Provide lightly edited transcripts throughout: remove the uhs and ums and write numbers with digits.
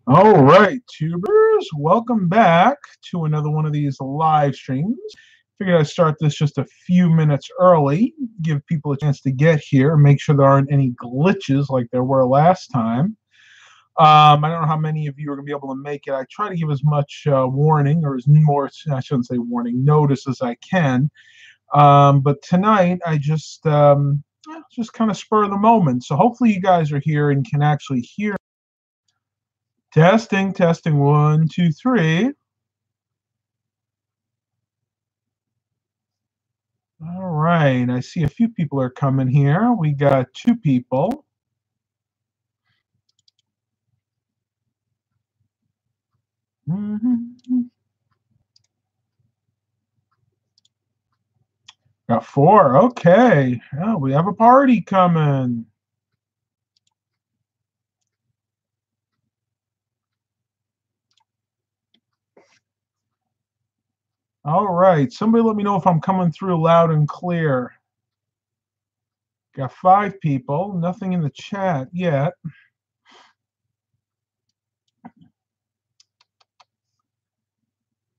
All right, tubers, welcome back to another one of these live streams. Figured I'd start this just a few minutes early, give people a chance to get here, make sure there aren't any glitches like there were last time. I don't know how many of you are going to be able to make it. I try to give as much warning, or as more, I shouldn't say warning, notice as I can. But tonight, I just kind of spur of the moment. So hopefully you guys are here and can actually hear. Testing, testing, 1, 2, 3. All right, I see a few people are coming here. We got 2 people. Got 4. Okay. Oh, we have a party coming. All right. Somebody let me know if I'm coming through loud and clear. Got 5 people. Nothing in the chat yet.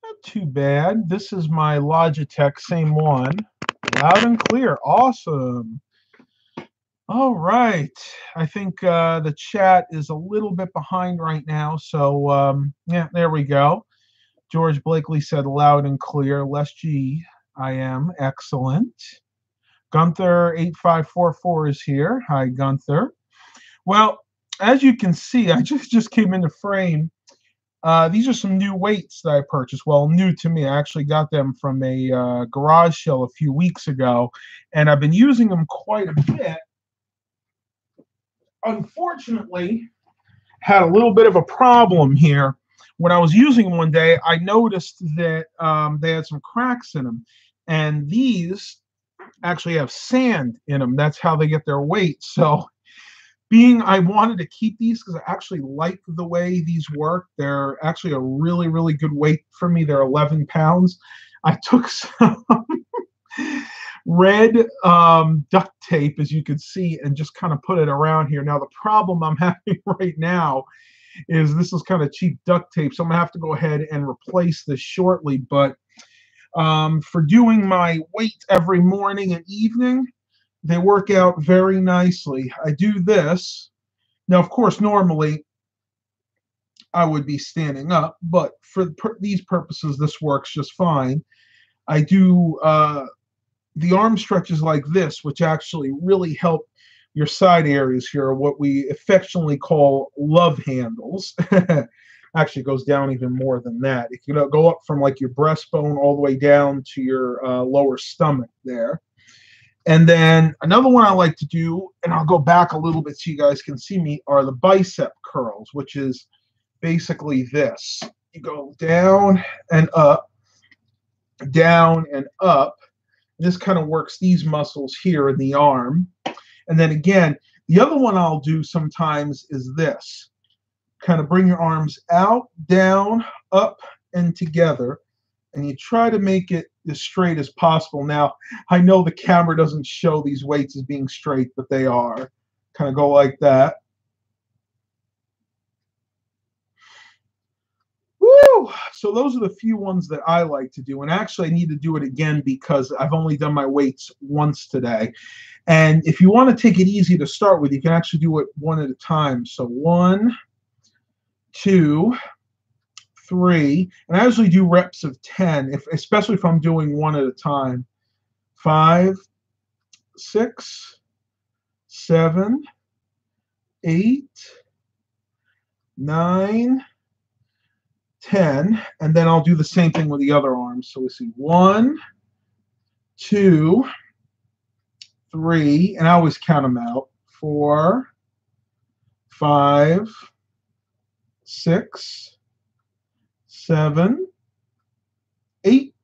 Not too bad. This is my Logitech, same one. Loud and clear. Awesome. All right. I think the chat is a little bit behind right now. So, yeah, there we go. George Blakely said loud and clear. Les G, I am. Excellent. Gunther8544 is here. Hi, Gunther. Well, as you can see, I just came into frame. These are some new weights that I purchased. Well, new to me. I actually got them from a garage sale a few weeks ago, and I've been using them quite a bit. Unfortunately, had a little bit of a problem here. When I was using them one day, I noticed that they had some cracks in them, and these actually have sand in them. That's how they get their weight. So I wanted to keep these because I actually like the way these work. They're actually a really, really good weight for me. They're 11 pounds. I took some red duct tape, as you can see, and just kind of put it around here. Now, the problem I'm having right now is this is kind of cheap duct tape, so I'm going to have to go ahead and replace this shortly. But for doing my weights every morning and evening, they work out very nicely. I do this. Now, of course, normally I would be standing up, but for these purposes, this works just fine. I do the arm stretches like this, which actually really help your side areas here, what we affectionately call love handles. Actually goes down even more than that. It can go up from like your breastbone all the way down to your lower stomach there. And then another one I like to do, and I'll go back a little bit so you guys can see me, are the bicep curls, which is basically this. You go down and up, down and up. This kind of works these muscles here in the arm. And then again, the other one I'll do sometimes is this. Kind of bring your arms out, down, up, and together. And you try to make it as straight as possible. Now, I know the camera doesn't show these weights as being straight, but they are. Kind of go like that. Woo! So those are the few ones that I like to do. And actually, I need to do it again because I've only done my weights once today. And if you want to take it easy to start with, you can actually do it one at a time. So 1, 2, 3, and I usually do reps of 10, especially if I'm doing one at a time. 5, 6, 7, 8, 9, 10, and then I'll do the same thing with the other arms. So we see 1, 2, 3, and I always count them out. 4, 5, 6, 7, 8,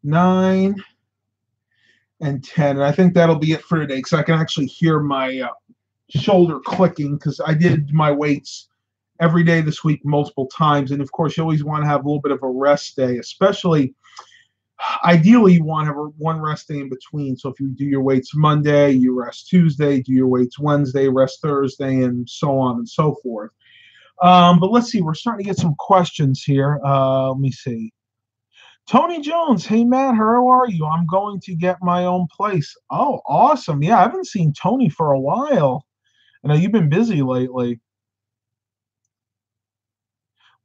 9, and 10. And I think that'll be it for today because I can actually hear my shoulder clicking because I did my weights every day this week multiple times. And of course, you always want to have a little bit of a rest day, especially Ideally, you want to have one rest day in between. So if you do your weights Monday, you rest Tuesday, do your weights Wednesday, rest Thursday, and so on and so forth. But let's see, we're starting to get some questions here. Let me see. Tony Jones, hey Matt, how are you? I'm going to get my own place. Oh, awesome. Yeah, I haven't seen Tony for a while. I know you've been busy lately.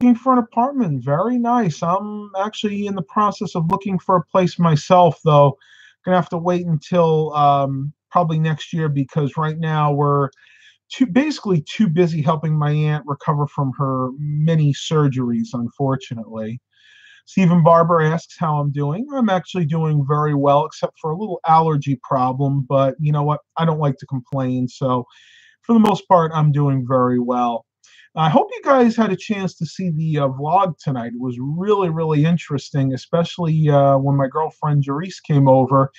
Looking for an apartment. Very nice. I'm actually in the process of looking for a place myself, though. Gonna have to wait until probably next year because right now we're basically too busy helping my aunt recover from her many surgeries, unfortunately. Stephen Barber asks how I'm doing. I'm actually doing very well, except for a little allergy problem. But you know what? I don't like to complain. So for the most part, I'm doing very well. I hope you guys had a chance to see the vlog tonight. It was really, really interesting, especially when my girlfriend Jerice came over.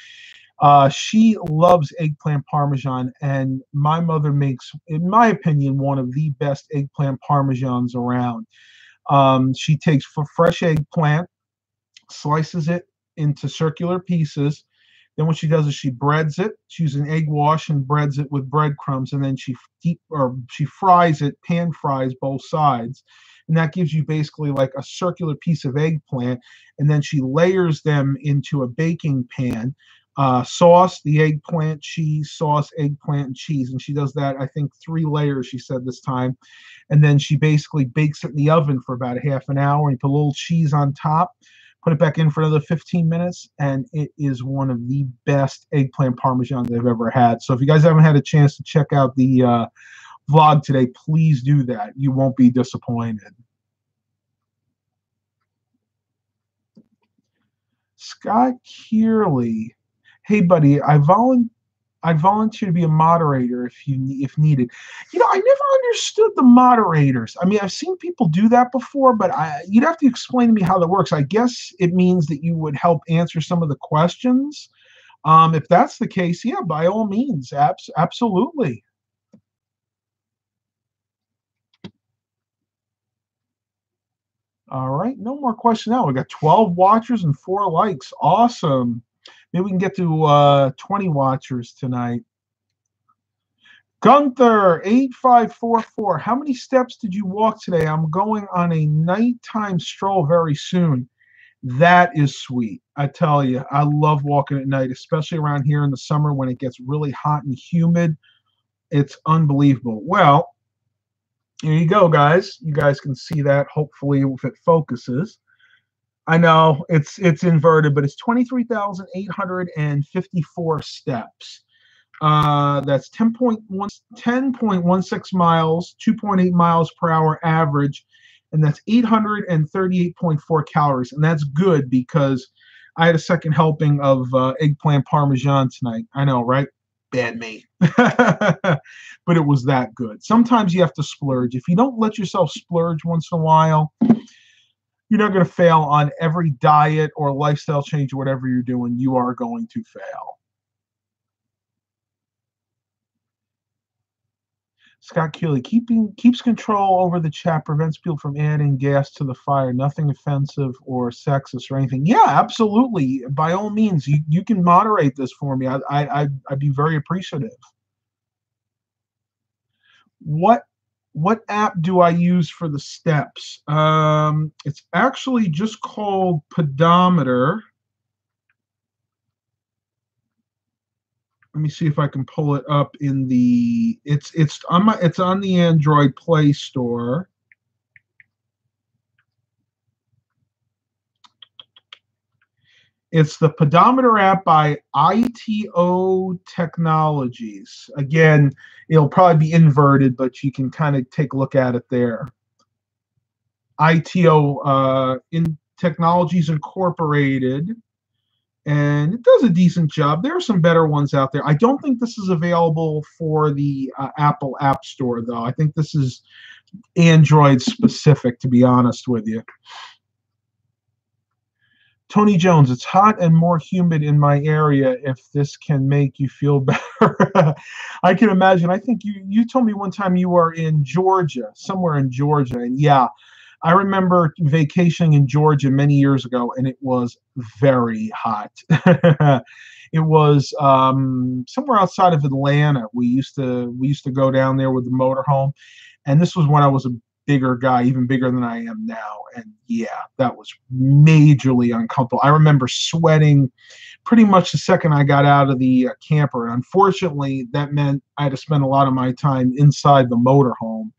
She loves eggplant parmesan, and my mother makes, in my opinion, one of the best eggplant parmesans around. She takes fresh eggplant, slices it into circular pieces. Then what she does is she breads it. She uses an egg wash and breads it with breadcrumbs, and then she fries it, pan fries both sides, and that gives you basically like a circular piece of eggplant. And then she layers them into a baking pan. Sauce, the eggplant, cheese, sauce, eggplant, and cheese, and she does that. I think 3 layers. She said this time, and then she basically bakes it in the oven for about a half an hour. And you put a little cheese on top. Put it back in for another 15 minutes, and it is one of the best eggplant parmesans I've ever had. So if you guys haven't had a chance to check out the vlog today, please do that. You won't be disappointed. Scott Kearley. Hey, buddy, I volunteer to be a moderator if needed. You know, I never understood the moderators. I mean, I've seen people do that before, but you'd have to explain to me how that works. I guess it means that you would help answer some of the questions. If that's the case, yeah, by all means, absolutely. All right, no more questions now. We got 12 watchers and 4 likes. Awesome. Maybe we can get to 20 watchers tonight. Gunther 8544. How many steps did you walk today? I'm going on a nighttime stroll very soon. That is sweet. I tell you, I love walking at night, especially around here in the summer when it gets really hot and humid. It's unbelievable. Well, here you go, guys. You guys can see that hopefully if it focuses. I know it's inverted, but it's 23,854 steps. That's 10.16 miles, 2.8 miles per hour average, and that's 838.4 calories. And that's good because I had a second helping of eggplant parmesan tonight. I know, right? Bad me. But it was that good. Sometimes you have to splurge. If you don't let yourself splurge once in a while, you're not going to fail on every diet or lifestyle change or whatever you're doing. You are going to fail. Scott Keeley, keeps control over the chat, prevents people from adding gas to the fire. Nothing offensive or sexist or anything. Yeah, absolutely. By all means, you can moderate this for me. I'd be very appreciative. What app do I use for the steps? It's actually just called Pedometer. Let me see if I can pull it up in the. It's on the Android Play Store. It's the Pedometer app by ITO Technologies. Again, it'll probably be inverted, but you can kind of take a look at it there. ITO in Technologies Incorporated. And it does a decent job. There are some better ones out there. I don't think this is available for the Apple App Store, though. I think this is Android specific, to be honest with you. Tony Jones, it's hot and more humid in my area. If this can make you feel better. I can imagine. I think you told me one time you were in Georgia, somewhere in Georgia. And yeah, I remember vacationing in Georgia many years ago, and it was very hot. It was somewhere outside of Atlanta. We used to go down there with the motorhome, and this was when I was a bigger guy, even bigger than I am now. And yeah, that was majorly uncomfortable. I remember sweating pretty much the second I got out of the camper. And unfortunately, that meant I had to spend a lot of my time inside the motorhome.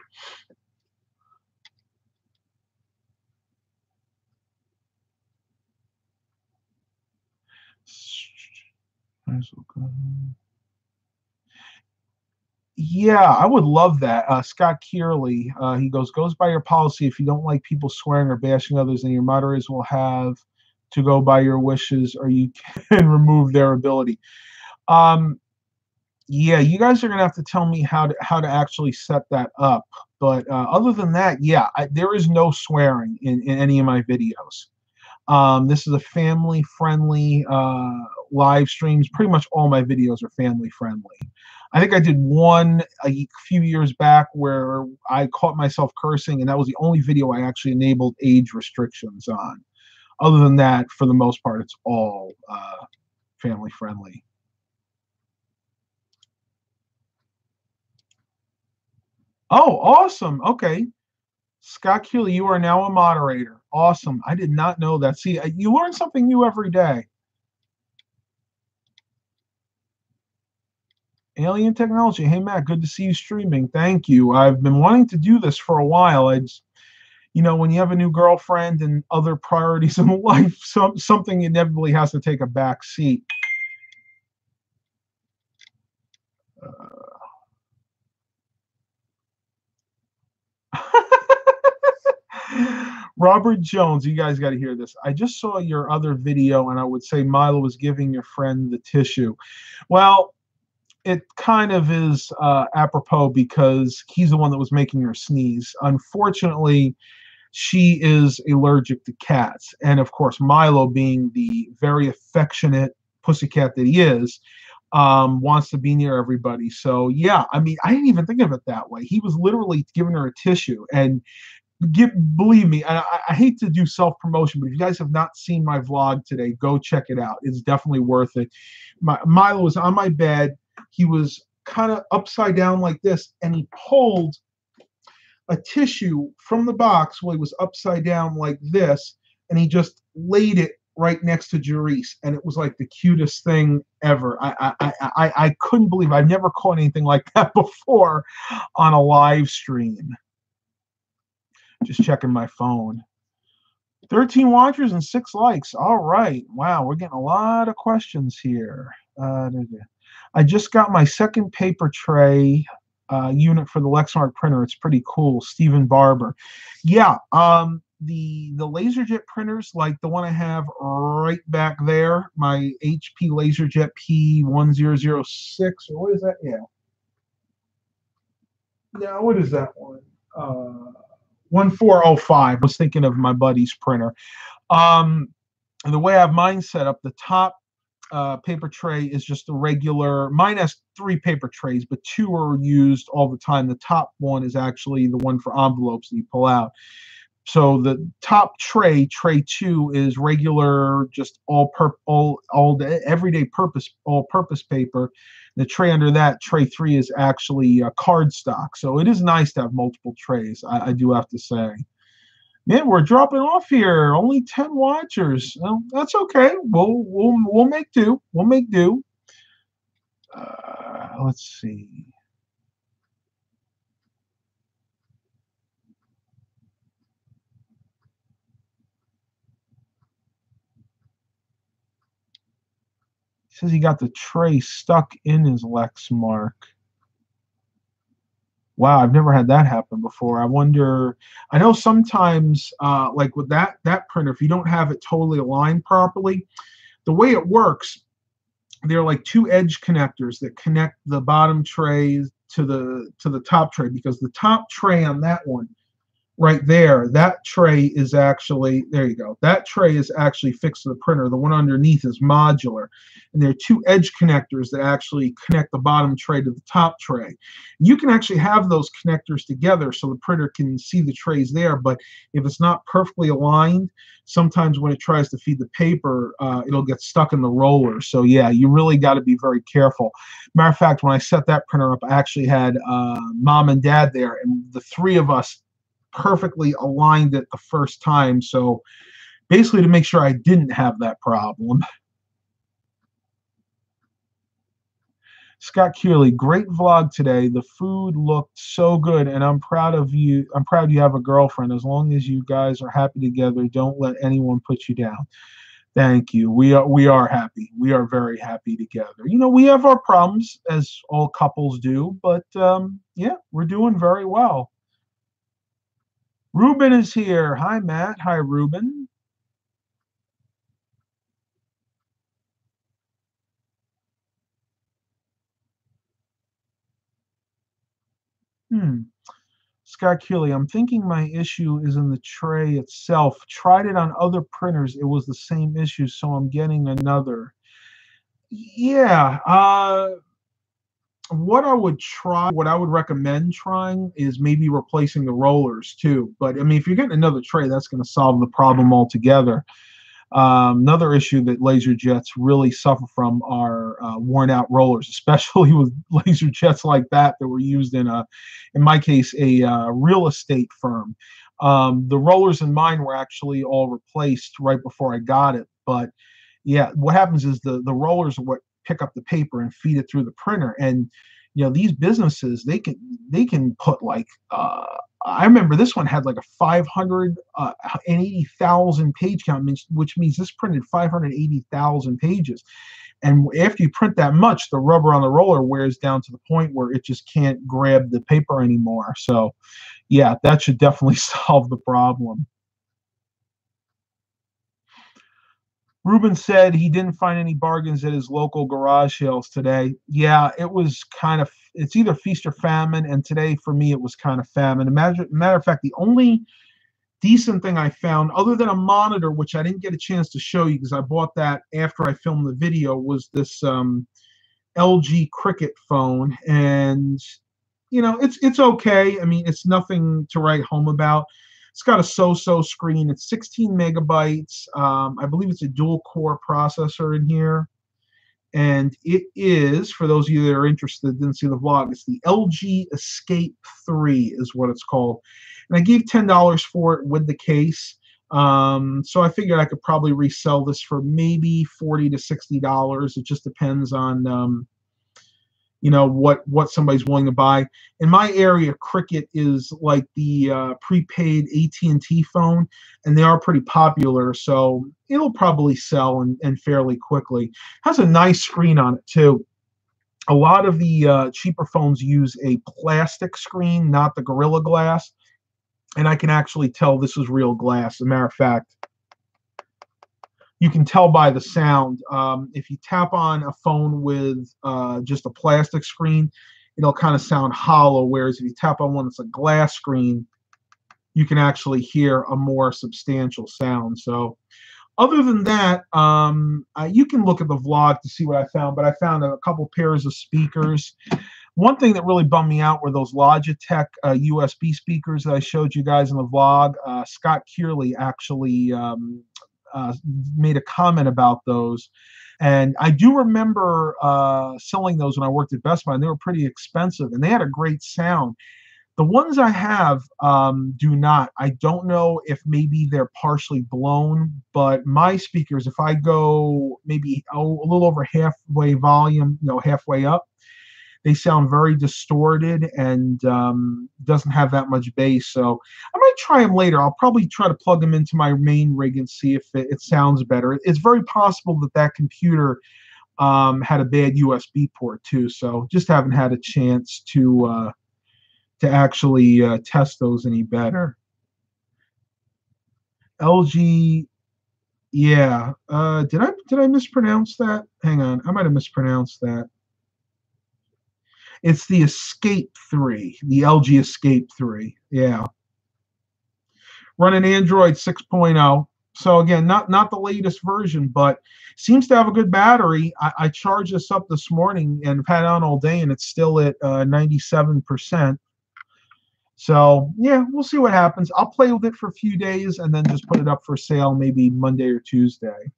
Yeah, I would love that. Scott Kearley, he goes by your policy. If you don't like people swearing or bashing others, then your moderators will have to go by your wishes, or you can remove their ability. Um, yeah, you guys are gonna have to tell me how to actually set that up. But other than that, yeah, there is no swearing in any of my videos. This is a family-friendly live streams. Pretty much all my videos are family-friendly. I think I did one a few years back where I caught myself cursing, and that was the only video I actually enabled age restrictions on. Other than that, for the most part, it's all family-friendly. Oh, awesome. Okay. Scott Keeley, you are now a moderator. Awesome. I did not know that. See, you learn something new every day. Alien Technology. Hey, Matt, good to see you streaming. Thank you. I've been wanting to do this for a while. When you have a new girlfriend and other priorities in life, something inevitably has to take a back seat. Robert Jones, you guys got to hear this. I just saw your other video, and I would say Milo was giving your friend the tissue. Well, it kind of is apropos because he's the one that was making her sneeze. Unfortunately, she is allergic to cats. And of course, Milo, being the very affectionate pussycat that he is, wants to be near everybody. So, yeah, I mean, I didn't even think of it that way. He was literally giving her a tissue. And believe me, I hate to do self-promotion, but if you guys have not seen my vlog today, go check it out. It's definitely worth it. Milo was on my bed. He was kind of upside down like this, and he pulled a tissue from the box while he was upside down like this, and he just laid it right next to Jerice, and it was like the cutest thing ever. I couldn't believe I've never caught anything like that before on a live stream. Just checking my phone. 13 watchers and 6 likes. All right. Wow, we're getting a lot of questions here. I just got my second paper tray unit for the Lexmark printer. It's pretty cool. Stephen Barber. Yeah, the LaserJet printers, like the one I have right back there, my HP LaserJet P1006, or what is that? Yeah. Now, what is that one? 1405. I was thinking of my buddy's printer. And the way I have mine set up, the top paper tray is just a regular. Mine has 3 paper trays, but 2 are used all the time. The top one is actually the one for envelopes that you pull out. So the top tray 2, is regular, just all everyday all-purpose paper. The tray under that, tray 3, is actually cardstock. So it is nice to have multiple trays, I do have to say. Man, we're dropping off here. Only 10 watchers. Well, that's okay. We'll make do. We'll make do. Let's see. He says he got the tray stuck in his Lexmark. Wow, I've never had that happen before. I wonder. I know sometimes, like with that printer, if you don't have it totally aligned properly, the way it works, there are like 2 edge connectors that connect the bottom tray to the top tray, because the top tray on that one right there, that tray is actually, there you go. That tray is actually fixed to the printer. The one underneath is modular. And there are two edge connectors that actually connect the bottom tray to the top tray. You can actually have those connectors together so the printer can see the trays there, but if it's not perfectly aligned, sometimes when it tries to feed the paper, it'll get stuck in the roller. So yeah, you really got to be very careful. Matter of fact, when I set that printer up, I actually had mom and dad there, and the three of us perfectly aligned it the first time. So basically to make sure I didn't have that problem. Scott Kearley, great vlog today. The food looked so good, and I'm proud of you. I'm proud you have a girlfriend. As long as you guys are happy together, don't let anyone put you down. Thank you. We are happy. We are very happy together. You know, we have our problems as all couples do, but yeah, we're doing very well. Ruben is here. Hi, Matt. Hi, Ruben. Hmm. Scott Keeley, I'm thinking my issue is in the tray itself. Tried it on other printers. It was the same issue, so I'm getting another. Yeah. What I would try, what I would recommend trying is maybe replacing the rollers too. But I mean, if you're getting another tray, that's going to solve the problem altogether. Another issue that laser jets really suffer from are worn out rollers, especially with laser jets like that were used in my case, a real estate firm. The rollers in mine were actually all replaced right before I got it. But yeah, what happens is the rollers are what pick up the paper and feed it through the printer. And you know, these businesses, they can put like I remember this one had like a 580,000 page count, which means this printed 580,000 pages. And after you print that much, the rubber on the roller wears down to the point where it just can't grab the paper anymore. So, yeah, that should definitely solve the problem. Ruben said he didn't find any bargains at his local garage sales today. Yeah, it was kind of, it's either feast or famine. And today for me, it was kind of famine. Matter of fact, the only decent thing I found, other than a monitor, which I didn't get a chance to show you because I bought that after I filmed the video, was this LG Cricket phone. And, you know, it's okay. I mean, it's nothing to write home about. It's got a so-so screen. It's 16 megabytes. I believe it's a dual core processor in here. And it is, for those of you that are interested, didn't see the vlog, it's the LG Escape 3 is what it's called. And I gave $10 for it with the case. So I figured I could probably resell this for maybe $40 to $60. It just depends on you know what somebody's willing to buy. In my area, Cricket is like the prepaid AT&T phone, and they are pretty popular, so it'll probably sell and fairly quickly. Has a nice screen on it too. A lot of the cheaper phones use a plastic screen, not the Gorilla Glass, and I can actually tell this is real glass. As a matter of fact, you can tell by the sound. If you tap on a phone with just a plastic screen, it'll kind of sound hollow, whereas if you tap on one that's a glass screen, you can actually hear a more substantial sound. So other than that, you can look at the vlog to see what I found, but I found a couple pairs of speakers. One thing that really bummed me out were those Logitech USB speakers that I showed you guys in the vlog. Scott Kearley actually made a comment about those. And I do remember selling those when I worked at Best Buy, and they were pretty expensive, and they had a great sound. The ones I have do not. I don't know if maybe they're partially blown, but my speakers, if I go maybe a little over halfway volume, you know, halfway up, they sound very distorted and doesn't have that much bass. So I might try them later. I'll probably try to plug them into my main rig and see if it sounds better. It's very possible that that computer had a bad USB port too. So just haven't had a chance to actually test those any better. LG, yeah. Did I mispronounce that? Hang on, I might have mispronounced that. It's the Escape 3, the LG Escape 3. Yeah. running Android 6.0. So again, not the latest version, but seems to have a good battery. I charged this up this morning and have had it on all day, and it's still at 97%. So yeah, we'll see what happens. I'll play with it for a few days and then just put it up for sale maybe Monday or Tuesday.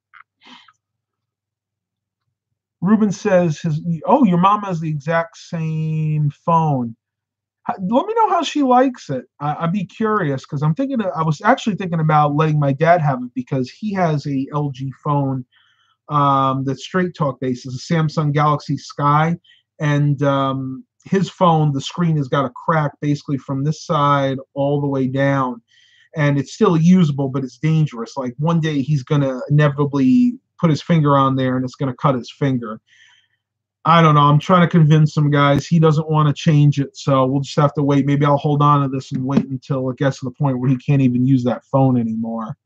Ruben says your mom has the exact same phone. Let me know how she likes it. I'd be curious because I was actually thinking about letting my dad have it because he has a LG phone that's straight talk based. It's a Samsung Galaxy Sky, and his phone, the screen has got a crack basically from this side all the way down, and it's still usable, but it's dangerous. Like one day he's gonna inevitably put his finger on there, and it's gonna cut his finger. I don't know. I'm trying to convince some guys. He doesn't want to change it, so we'll just have to wait. Maybe I'll hold on to this and wait until it gets to the point where he can't even use that phone anymore.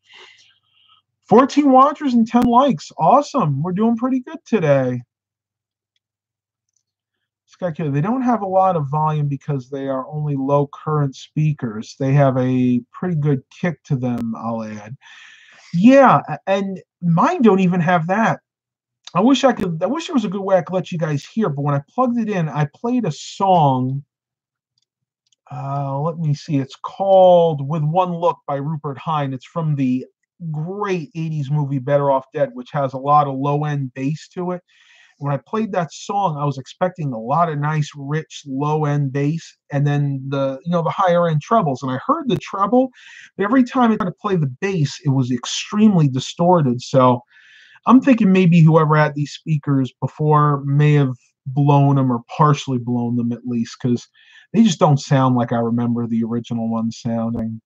14 watchers and 10 likes. Awesome. We're doing pretty good today. They don't have a lot of volume because they are only low current speakers. They have a pretty good kick to them, I'll add. Yeah, and mine don't even have that. I wish there was a good way I could let you guys hear, but when I plugged it in, I played a song. Let me see. It's called With One Look by Rupert Hine. It's from the great 80s movie Better Off Dead, which has a lot of low-end bass to it. When I played that song, I was expecting a lot of nice, rich, low-end bass, and then the higher-end trebles. And I heard the treble, but every time I tried to play the bass, it was extremely distorted. So I'm thinking maybe whoever had these speakers before may have blown them or partially blown them at least, because they just don't sound like I remember the original ones sounding.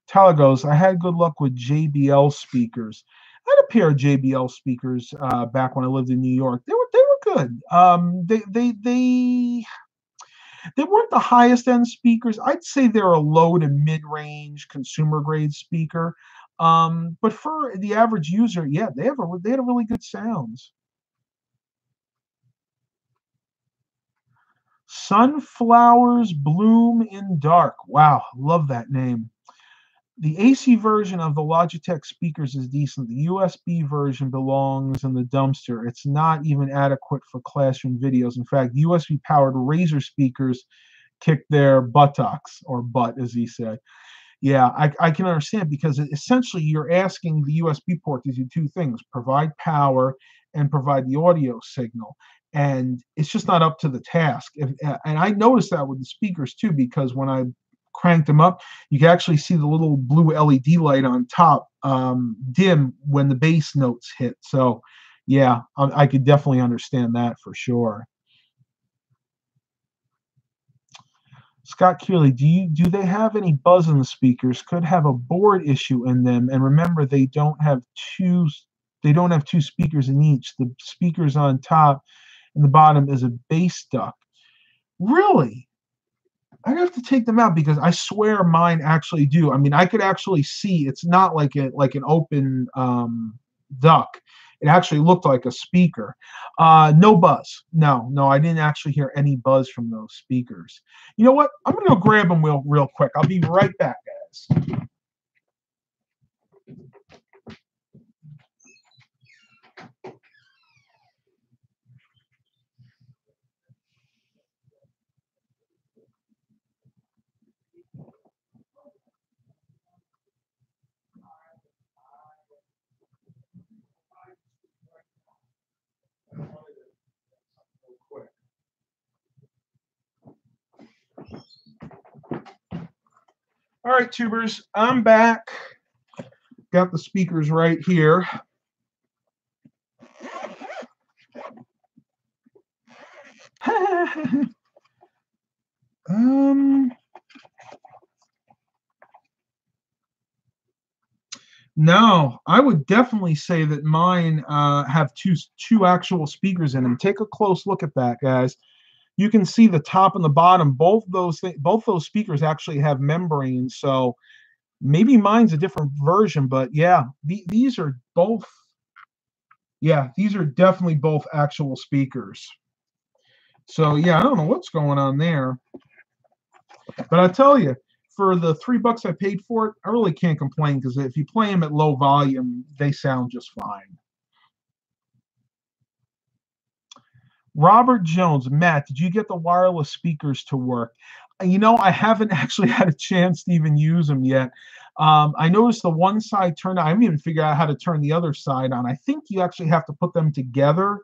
Tyler goes, I had good luck with JBL speakers. I had a pair of JBL speakers back when I lived in New York. They were good. They weren't the highest end speakers. I'd say they're a low to mid range consumer grade speaker. But for the average user, yeah, they had a really good sounds. Sunflowers bloom in dark. Wow, love that name. The AC version of the Logitech speakers is decent. The USB version belongs in the dumpster. It's not even adequate for classroom videos. In fact, USB-powered Razer speakers kick their buttocks, or butt, as he said. Yeah, I can understand because essentially you're asking the USB port to do two things: provide power and provide the audio signal. And it's just not up to the task. And I noticed that with the speakers too, because when I cranked them up, you can actually see the little blue LED light on top dim when the bass notes hit. So yeah, I could definitely understand that for sure. Scott Keeley, do they have any buzz in the speakers? Could have a board issue in them. And remember, they don't have two speakers in each. The speakers on top and the bottom is a bass duct. Really? I have to take them out because I swear mine actually do. I mean, I could actually see it's not like an open duct. It actually looked like a speaker. No buzz. No, I didn't actually hear any buzz from those speakers. You know what? I'm going to go grab them real quick. I'll be right back, guys. All right, tubers, I'm back. Got the speakers right here. No, I would definitely say that mine have two actual speakers in them. Take a close look at that, guys. You can see the top and the bottom. Both those speakers actually have membranes. So maybe mine's a different version, but yeah, these are both. Yeah, these are definitely both actual speakers. So yeah, I don't know what's going on there, but I tell you, for the $3 I paid for it, I really can't complain because if you play them at low volume, they sound just fine. Robert Jones, Matt, did you get the wireless speakers to work? I haven't actually had a chance to even use them yet. I noticed the one side turned on. I haven't even figured out how to turn the other side on. I think you actually have to put them together.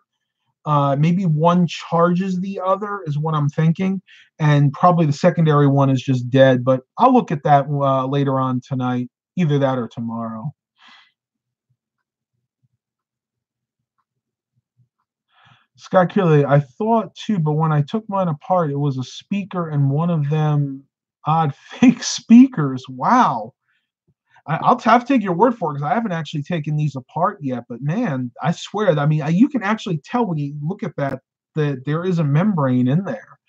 Maybe one charges the other is what I'm thinking, and probably the secondary one is just dead. But I'll look at that later on tonight, either that or tomorrow. Scott Kelly, I thought too, but when I took mine apart, it was a speaker and one of them odd fake speakers. Wow. I'll have to take your word for it because I haven't actually taken these apart yet. But man, I swear, I mean, you can actually tell when you look at that there is a membrane in there.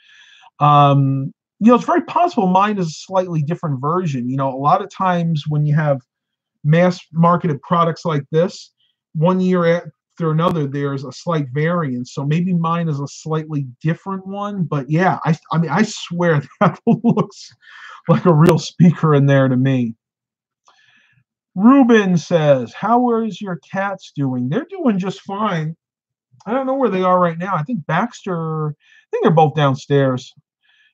It's very possible mine is a slightly different version. A lot of times when you have mass marketed products like this, one year after another, there's a slight variance. So maybe mine is a slightly different one. But yeah, I mean, I swear that looks like a real speaker in there to me. Ruben says, how is your cats doing? They're doing just fine. I don't know where they are right now. I think they're both downstairs.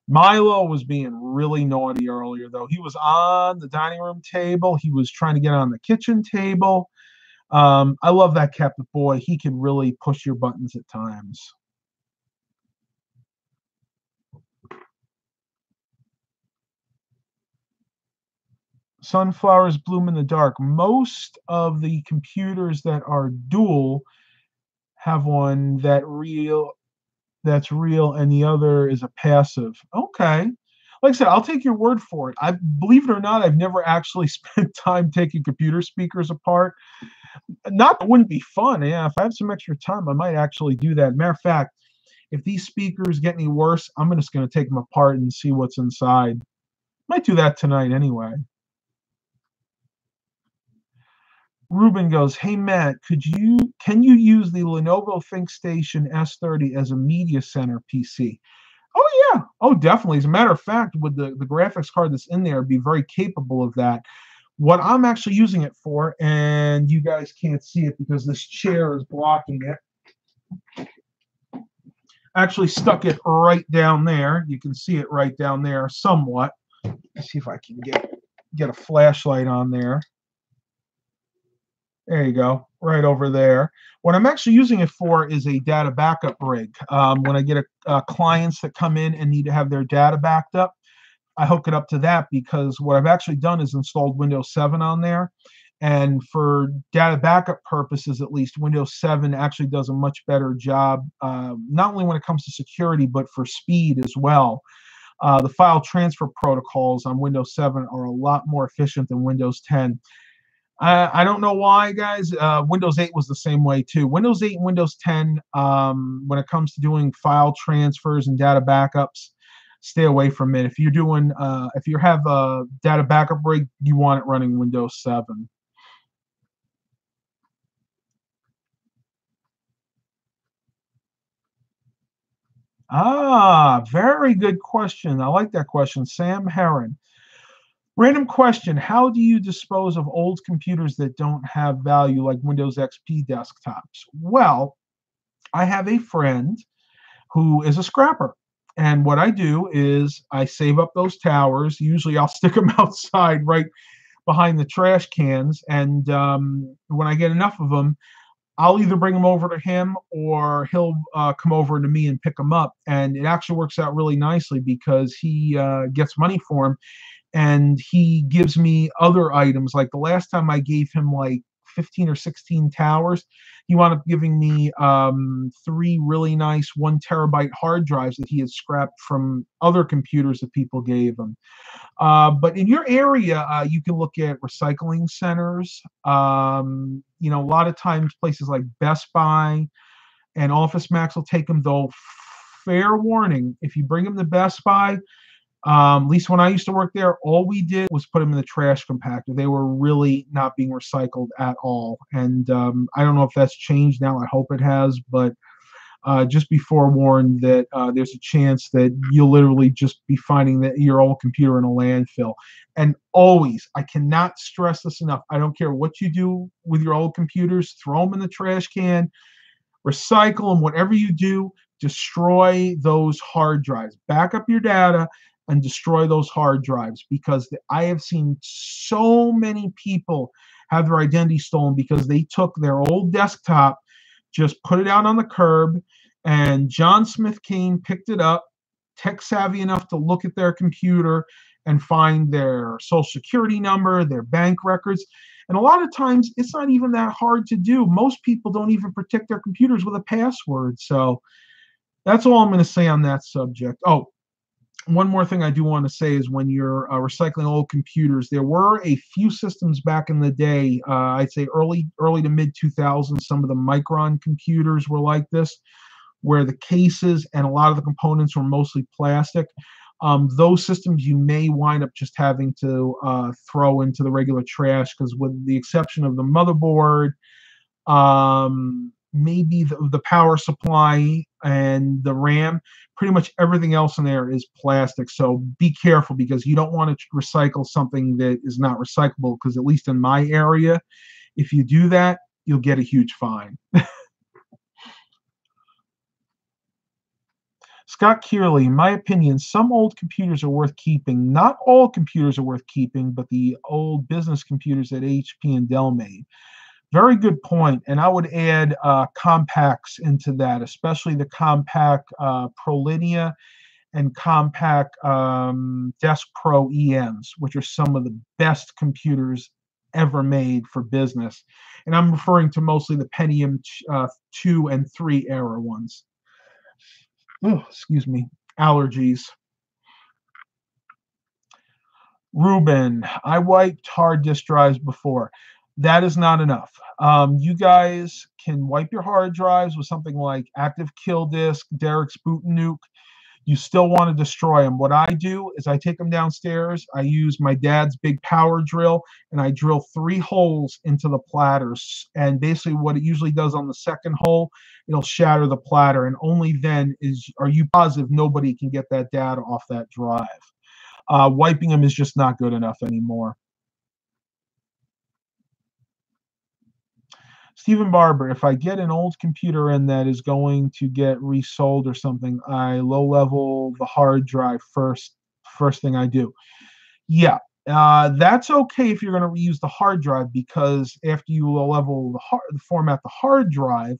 Milo was being really naughty earlier, though. He was on the dining room table. He was trying to get on the kitchen table. I love that cat, but boy, he can really push your buttons at times. Sunflowers bloom in the dark. Most of the computers that are dual have one that's real and the other is a passive. Okay. Like I said, I'll take your word for it. I believe it or not, I've never actually spent time taking computer speakers apart. Not that it wouldn't be fun. Yeah, if I have some extra time, I might actually do that. Matter of fact, if these speakers get any worse, I'm just going to take them apart and see what's inside. Might do that tonight anyway. Ruben goes, hey Matt, can you use the Lenovo ThinkStation S30 as a media center PC? Oh yeah, oh definitely. As a matter of fact, with the graphics card that's in there, be very capable of that. What I'm actually using it for, and you guys can't see it because this chair is blocking it. Actually stuck it right down there. You can see it right down there somewhat. Let's see if I can get a flashlight on there. There you go, right over there. What I'm actually using it for is a data backup rig. When I get clients that come in and need to have their data backed up, I hook it up to that because what I've actually done is installed Windows 7 on there. And for data backup purposes, at least, Windows 7 actually does a much better job, not only when it comes to security, but for speed as well. The file transfer protocols on Windows 7 are a lot more efficient than Windows 10. I don't know why, guys. Windows 8 was the same way too. Windows 8 and Windows 10, when it comes to doing file transfers and data backups, stay away from it. If you have a data backup rig, you want it running Windows 7. Very good question. I like that question. Sam Heron. Random question. How do you dispose of old computers that don't have value like Windows XP desktops? Well, I have a friend who is a scrapper. And what I do is I save up those towers. Usually I'll stick them outside right behind the trash cans. And when I get enough of them, I'll either bring them over to him or he'll come over to me and pick them up. And it actually works out really nicely because he gets money for them and he gives me other items. Like the last time I gave him like 15 or 16 towers, he wound up giving me 3 really nice 1 terabyte hard drives that he had scrapped from other computers that people gave him. But in your area, you can look at recycling centers. A lot of times places like Best Buy and Office Max will take them, though fair warning, if you bring them to Best Buy, at least when I used to work there, all we did was put them in the trash compactor. They were really not being recycled at all. And I don't know if that's changed now. I hope it has. But just be forewarned that there's a chance that you'll literally just be finding that your old computer in a landfill. And always, I cannot stress this enough. I don't care what you do with your old computers, throw them in the trash can, recycle them, whatever you do, destroy those hard drives. Back up your data and destroy those hard drives, because I have seen so many people have their identity stolen because they took their old desktop, just put it out on the curb, and John Smith came, picked it up, tech savvy enough to look at their computer and find their social security number, their bank records. And a lot of times it's not even that hard to do. Most people don't even protect their computers with a password. So that's all I'm going to say on that subject. Oh, one more thing I do want to say is when you're recycling old computers, there were a few systems back in the day, I'd say early to mid 2000s, some of the Micron computers were like this, where the cases and a lot of the components were mostly plastic. Those systems you may wind up just having to throw into the regular trash, because with the exception of the motherboard, maybe the power supply and the RAM, pretty much everything else in there is plastic. So be careful, because you don't want to recycle something that is not recyclable, because at least in my area, if you do that, you'll get a huge fine. Scott Kearley, in my opinion, some old computers are worth keeping. Not all computers are worth keeping, but the old business computers that HP and Dell made. Very good point. And I would add compacts into that, especially the compact ProLinia and compact Desk Pro EMs, which are some of the best computers ever made for business. And I'm referring to mostly the Pentium 2 and 3 era ones. Oh, excuse me, allergies. Ruben, I wiped hard disk drives before. That is not enough. You guys can wipe your hard drives with something like Active Kill Disk, Derek's Boot and Nuke. You still want to destroy them. What I do is I take them downstairs. I use my dad's big power drill, and I drill 3 holes into the platters. And basically what it usually does on the second hole, it'll shatter the platter. And only then are you positive nobody can get that data off that drive. Wiping them is just not good enough anymore. Stephen Barber, if I get an old computer in that is going to get resold or something, I low level the hard drive first thing I do. Yeah, that's okay if you're going to reuse the hard drive, because after you low level format the hard drive,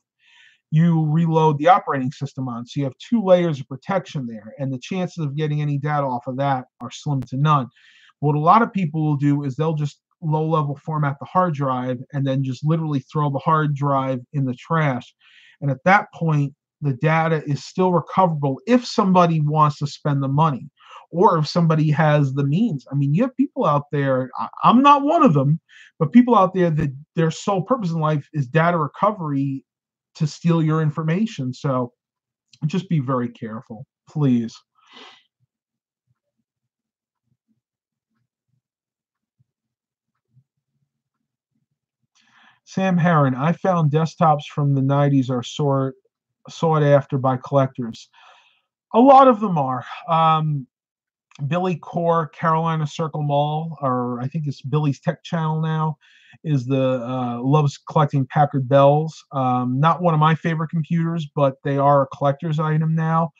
you reload the operating system on. So you have 2 layers of protection there, and the chances of getting any data off of that are slim to none. What a lot of people will do is they'll just low-level format the hard drive and then just literally throw the hard drive in the trash. And at that point, the data is still recoverable if somebody wants to spend the money, or if somebody has the means. I mean, you have people out there, I'm not one of them, but people out there that their sole purpose in life is data recovery to steal your information. So just be very careful, please. Sam Heron, I found desktops from the 90s are sought after by collectors. A lot of them are. Billy Core, Carolina Circle Mall, or I think it's Billy's Tech Channel now, is the loves collecting Packard Bells. Not one of my favorite computers, but they are a collector's item now.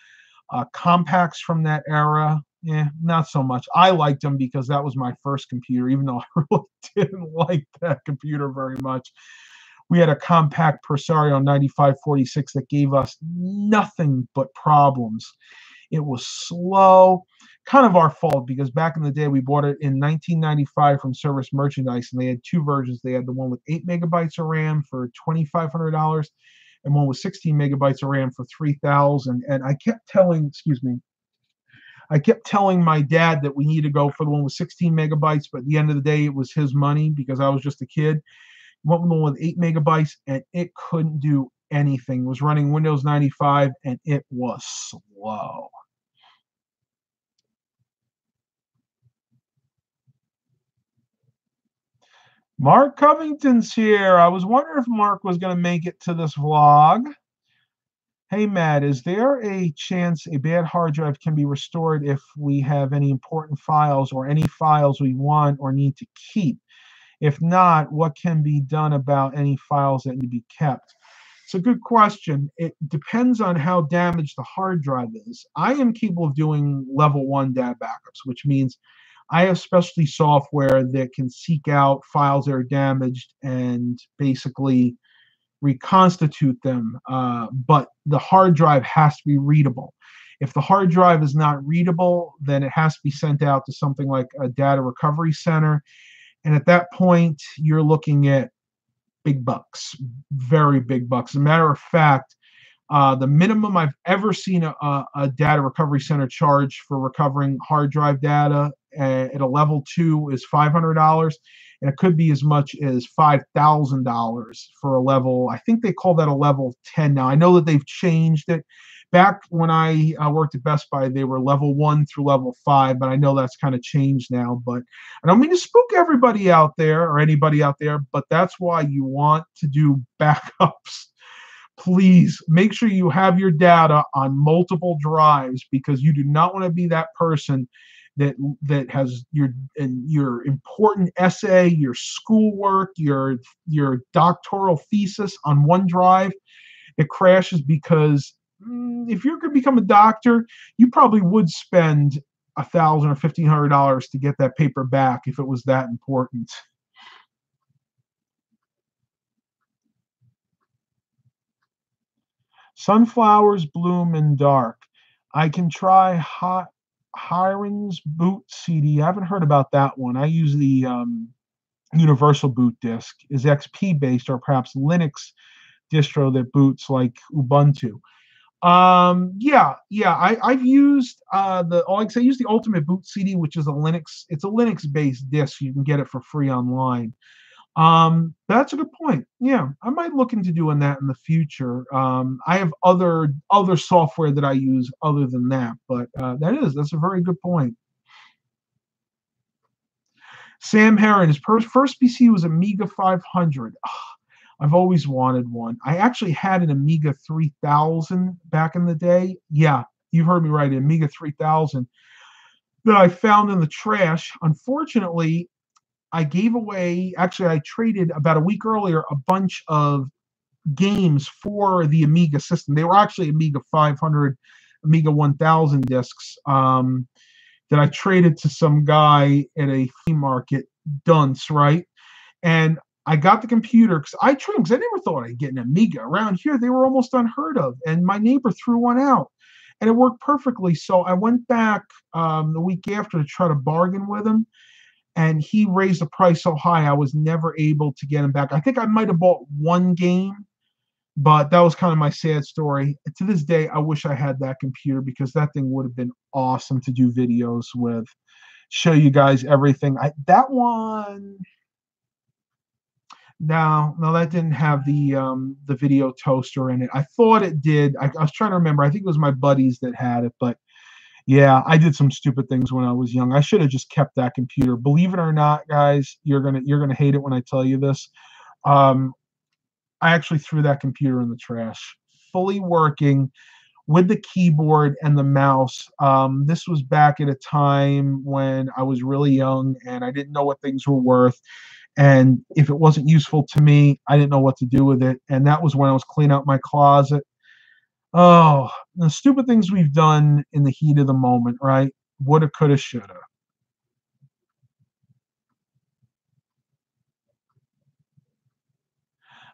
Compacts from that era, not so much. I liked them because that was my first computer, even though I really didn't like that computer very much. We had a compact Presario 9546 that gave us nothing but problems. It was slow, kind of our fault, because back in the day we bought it in 1995 from Service Merchandise, and they had 2 versions. They had the one with 8 megabytes of RAM for $2,500, and one with 16 megabytes of RAM for $3,000. And I kept telling my dad that we need to go for the one with 16 megabytes, but at the end of the day, it was his money because I was just a kid. Went with the one with 8 megabytes, and it couldn't do anything. It was running Windows 95, and it was slow. Mark Covington's here. I was wondering if Mark was going to make it to this vlog. Hey Matt, is there a chance a bad hard drive can be restored if we have any important files or any files we want or need to keep? If not, what can be done about any files that need to be kept? It's a good question. It depends on how damaged the hard drive is. I am capable of doing level one data backups, which means I have specialty software that can seek out files that are damaged and basically reconstitute them. But the hard drive has to be readable. If the hard drive is not readable, then it has to be sent out to something like a data recovery center. And at that point, you're looking at big bucks, very big bucks. As a matter of fact, the minimum I've ever seen a data recovery center charge for recovering hard drive data at a level 2 is $500, and it could be as much as $5,000 for a level. I think they call that a level 10 now. I know that they've changed it. Back when I worked at Best Buy, they were level 1 through level 5, but I know that's kind of changed now. But I don't mean to spook everybody out there or anybody out there, but that's why you want to do backups. Please make sure you have your data on multiple drives, because you do not want to be that person that has your important essay, your schoolwork, your doctoral thesis on one drive. It crashes because if you're going to become a doctor, you probably would spend $1,000 or $1,500 to get that paper back if it was that important. Sunflowers bloom in dark. I can try Hiron's Boot CD. I haven't heard about that one. I use the Universal Boot Disk. Is XP based or perhaps Linux distro that boots like Ubuntu? Yeah. I've used like I say, I use the Ultimate Boot CD, which is a Linux. It's a Linux based disk. You can get it for free online. That's a good point. Yeah, I might look into doing that in the future. I have other software that I use other than that, but that's a very good point. Sam Heron, his first PC was Amiga 500. I've always wanted one. I actually had an Amiga 3000 back in the day. Yeah, you heard me right, an Amiga 3000 that I found in the trash. Unfortunately, I gave away, actually, I traded about a week earlier a bunch of games for the Amiga system. They were actually Amiga 500, Amiga 1000 discs that I traded to some guy at a flea market, dunce, right? And I got the computer because I traded, because I never thought I'd get an Amiga. Around here, they were almost unheard of. And my neighbor threw one out, and it worked perfectly. So I went back the week after to try to bargain with him, and he raised the price so high I was never able to get him back. I think I might have bought one game, but that was kind of my sad story. To this day, I wish I had that computer, because that thing would have been awesome to do videos with, show you guys everything. That one, no, that didn't have the video toaster in it. I thought it did. I was trying to remember. I think it was my buddies that had it, but yeah, I did some stupid things when I was young. I should have just kept that computer. Believe it or not, guys, you're gonna hate it when I tell you this. Um, I actually threw that computer in the trash, fully working with the keyboard and the mouse. This was back at a time when I was really young and I didn't know what things were worth. And if it wasn't useful to me, I didn't know what to do with it. And that was when I was cleaning out my closet. Oh, the stupid things we've done in the heat of the moment, right? Woulda, coulda, shoulda.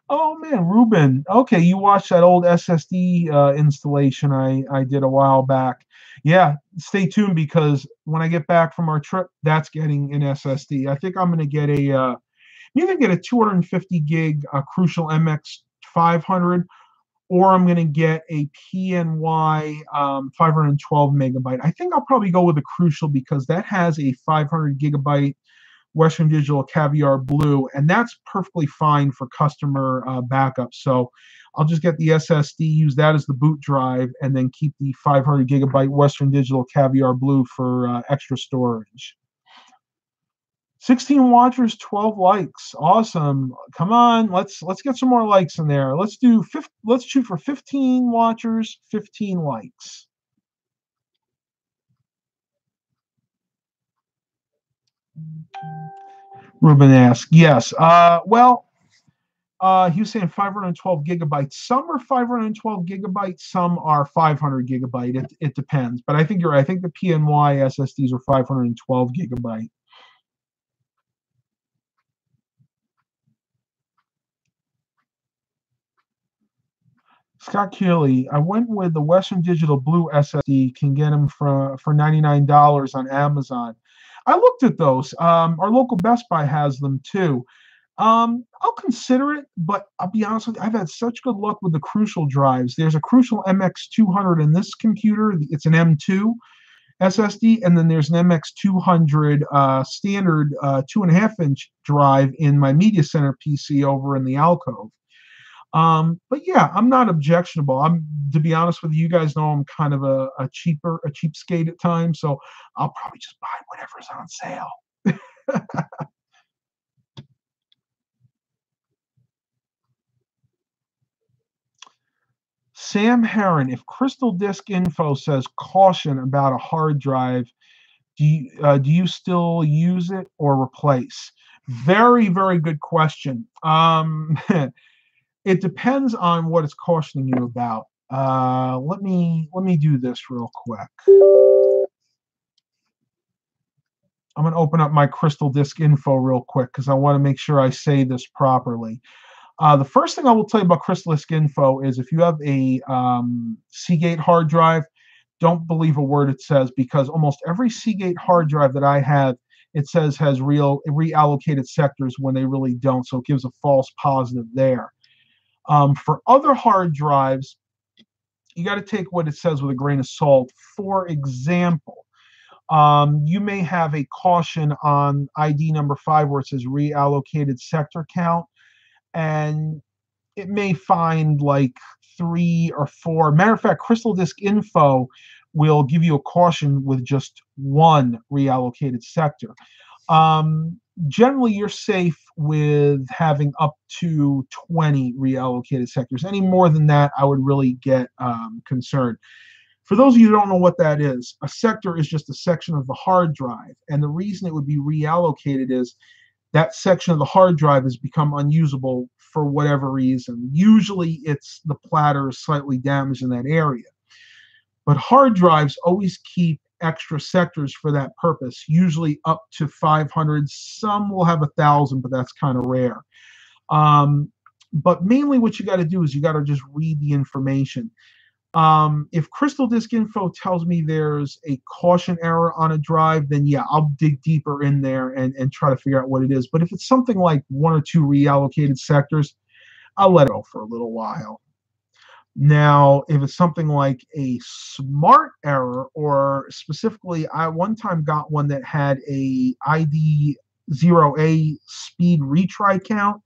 Oh man, Ruben. Okay, you watched that old SSD installation I did a while back. Yeah, stay tuned, because when I get back from our trip, that's getting an SSD. I think I'm gonna get either get a 250 gig Crucial MX 500, or I'm gonna get a PNY 512 megabyte. I think I'll probably go with the Crucial, because that has a 500 gigabyte Western Digital Caviar Blue, and that's perfectly fine for customer backup. So I'll just get the SSD, use that as the boot drive, and then keep the 500 gigabyte Western Digital Caviar Blue for extra storage. 16 watchers, 12 likes. Awesome. Come on, let's get some more likes in there. Let's shoot for 15 watchers, 15 likes. Ruben asks, yes. He was saying 512 gigabytes. Some are 512 gigabytes, some are 500 gigabyte. It depends. But I think you're right. I think the PNY SSDs are 512 gigabyte. Scott Keeley, I went with the Western Digital Blue SSD. Can get them for $99 on Amazon. I looked at those. Our local Best Buy has them too. I'll consider it, but I'll be honest with you, I've had such good luck with the Crucial drives. There's a Crucial MX200 in this computer. It's an M2 SSD, and then there's an MX200 standard 2.5-inch drive in my Media Center PC over in the alcove. But yeah, I'm not objectionable. To be honest with you, you guys know I'm kind of a cheapskate at times, so I'll probably just buy whatever's on sale. Sam Heron, if Crystal Disk Info says caution about a hard drive, do you still use it or replace? Very, very good question. It depends on what it's cautioning you about. Let me do this real quick. I'm going to open up my Crystal Disk Info real quick because I want to make sure I say this properly. The first thing I will tell you about Crystal Disk Info is if you have a Seagate hard drive, don't believe a word it says, because almost every Seagate hard drive that I have, it says has reallocated sectors when they really don't, so it gives a false positive there. For other hard drives, you got to take what it says with a grain of salt. For example, you may have a caution on ID number 5 where it says reallocated sector count, and it may find like 3 or 4. Matter of fact, Crystal Disk Info will give you a caution with just 1 reallocated sector. Generally, you're safe with having up to 20 reallocated sectors. Any more than that, I would really get concerned. For those of you who don't know what that is, a sector is just a section of the hard drive. And the reason it would be reallocated is that section of the hard drive has become unusable for whatever reason. Usually it's the platter is slightly damaged in that area. But hard drives always keep extra sectors for that purpose, usually up to 500. Some will have 1,000, but that's kind of rare. But mainly what you got to do is you got to just read the information. If Crystal Disk Info tells me there's a caution error on a drive, then yeah, I'll dig deeper in there and try to figure out what it is. But if it's something like 1 or 2 reallocated sectors, I'll let it go for a little while. Now, if it's something like a smart error, or specifically, I one time got one that had a ID 0A speed retry count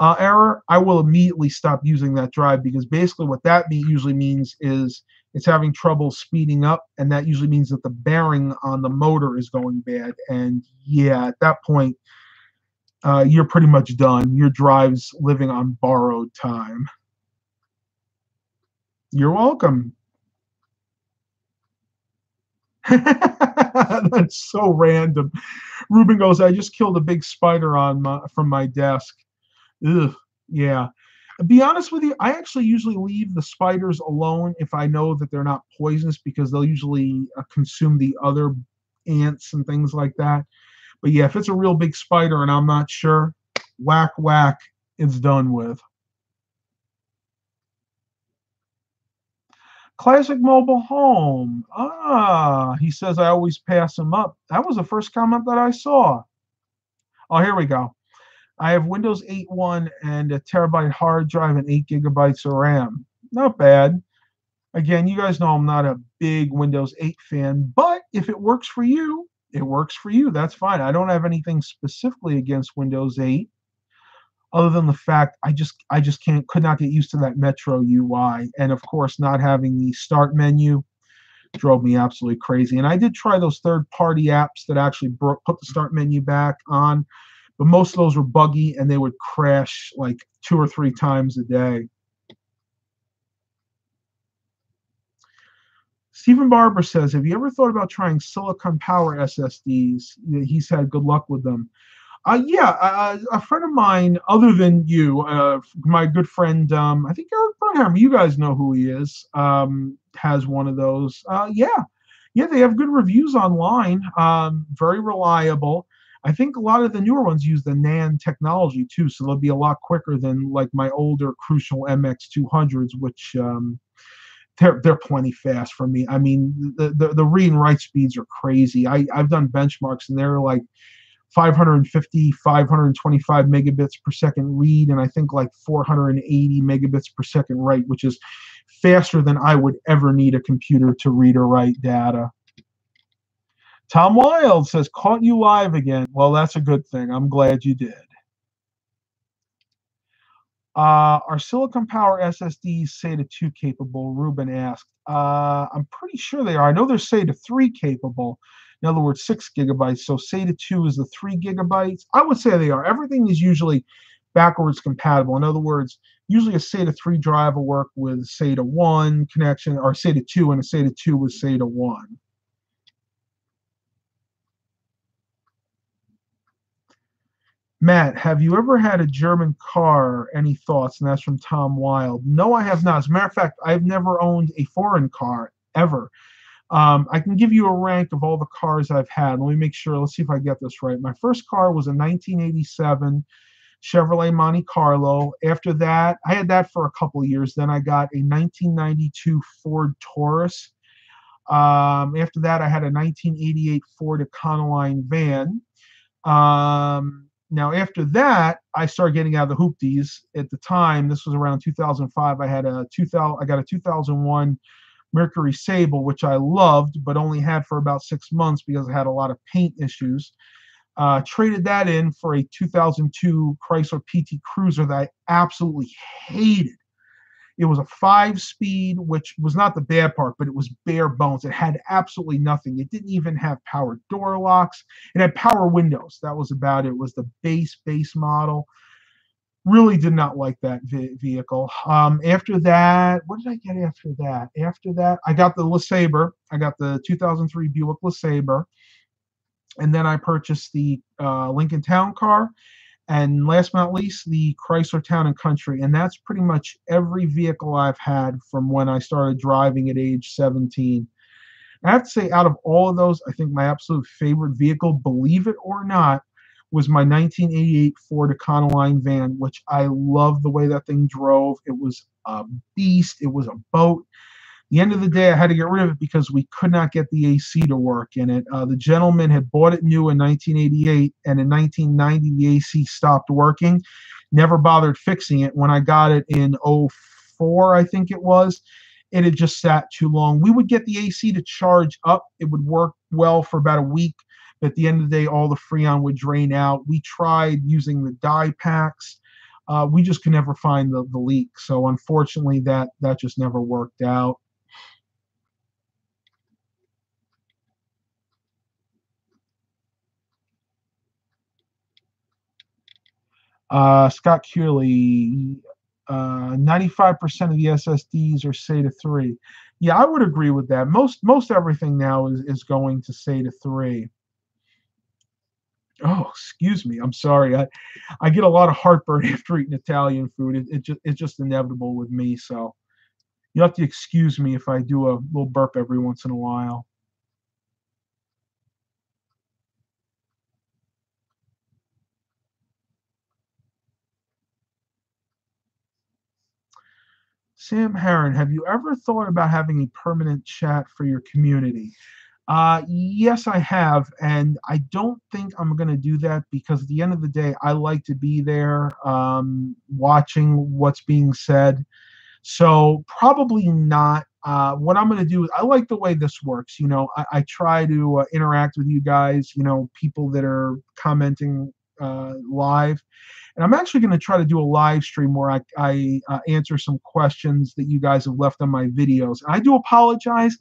error, I will immediately stop using that drive, because basically what that usually means is it's having trouble speeding up, and that usually means that the bearing on the motor is going bad. And yeah, at that point, you're pretty much done. Your drive's living on borrowed time. You're welcome. That's so random. Ruben goes, I just killed a big spider from my desk. Ugh, yeah. To be honest with you, I actually usually leave the spiders alone if I know that they're not poisonous, because they'll usually consume the other ants and things like that. But yeah, if it's a real big spider and I'm not sure, whack, whack, it's done with. Classic Mobile Home. He says I always pass him up. That was the first comment that I saw. Oh, here we go. I have Windows 8.1 and a terabyte hard drive and 8 gigabytes of RAM. Not bad. Again, you guys know I'm not a big Windows 8 fan, but if it works for you, it works for you. That's fine. I don't have anything specifically against Windows 8, other than the fact I just could not get used to that Metro UI, and of course not having the start menu. Drove me absolutely crazy. And I did try those third-party apps that actually put the start menu back on, but most of those were buggy and they would crash like 2 or 3 times a day. Stephen Barber says, have you ever thought about trying silicon power SSDs? He's had good luck with them. Yeah, a friend of mine, other than you, my good friend, I think Eric Brunhammer, you guys know who he is, has one of those. Yeah, they have good reviews online, very reliable. I think a lot of the newer ones use the NAND technology too, so they'll be a lot quicker than like my older Crucial MX200s, which they're plenty fast for me. I mean, the read and write speeds are crazy. I've done benchmarks and they're like 550, 525 megabits per second read, and I think like 480 megabits per second write, which is faster than I would ever need a computer to read or write data. Tom Wild says, caught you live again. Well, that's a good thing. I'm glad you did. Are Silicon Power SSDs SATA 2 capable? Ruben asked. I'm pretty sure they are. I know they're SATA 3 capable. In other words, 6 gigabytes. So SATA 2 is the 3 gigabytes. I would say they are. Everything is usually backwards compatible. In other words, usually a SATA 3 drive will work with SATA 1 connection, or SATA 2, and a SATA 2 with SATA 1. Matt, have you ever had a German car? Any thoughts? And that's from Tom Wild. No, I have not. As a matter of fact, I've never owned a foreign car ever. I can give you a rank of all the cars I've had. Let me make sure. Let's see if I get this right. My first car was a 1987 Chevrolet Monte Carlo. After that, I had that for a couple of years. Then I got a 1992 Ford Taurus. After that, I had a 1988 Ford Econoline van. Now, after that, I started getting out of the hoopties. At the time, this was around 2005. I got a 2001 Mercury Sable, which I loved, but only had for about 6 months because I had a lot of paint issues. Traded that in for a 2002 Chrysler PT Cruiser that I absolutely hated. It was a 5-speed, which was not the bad part, but it was bare bones. It had absolutely nothing. It didn't even have power door locks. It had power windows. That was about it. It was the base model. Really did not like that vehicle. After that, what did I get after that? After that, I got the LeSabre. I got the 2003 Buick LeSabre. And then I purchased the Lincoln Town Car. And last but not least, the Chrysler Town and Country. And that's pretty much every vehicle I've had from when I started driving at age 17. I have to say, out of all of those, I think my absolute favorite vehicle, believe it or not, was my 1988 Ford Econoline van, which I loved the way that thing drove. It was a beast. It was a boat. The end of the day, I had to get rid of it because we could not get the AC to work in it. The gentleman had bought it new in 1988, and in 1990, the AC stopped working. Never bothered fixing it. When I got it in '04, I think it was, it had just sat too long. We would get the AC to charge up. It would work well for about a week. But at the end of the day, all the Freon would drain out. We tried using the dye packs. We just could never find the leak. So unfortunately, that just never worked out. Scott Curley, 95% of the SSDs are SATA 3. Yeah, I would agree with that. Most everything now is going to SATA 3. Oh, excuse me. I'm sorry. I get a lot of heartburn after eating Italian food. It's just inevitable with me. So you have to excuse me if I do a little burp every once in a while. Sam Harron, have you ever thought about having a permanent chat for your community? Yes, I have, and I don't think I'm going to do that because at the end of the day, I like to be there watching what's being said. So probably not. What I'm going to do is I like the way this works. I try to interact with you guys, people that are commenting live. And I'm actually going to try to do a live stream where I answer some questions that you guys have left on my videos. And I do apologize.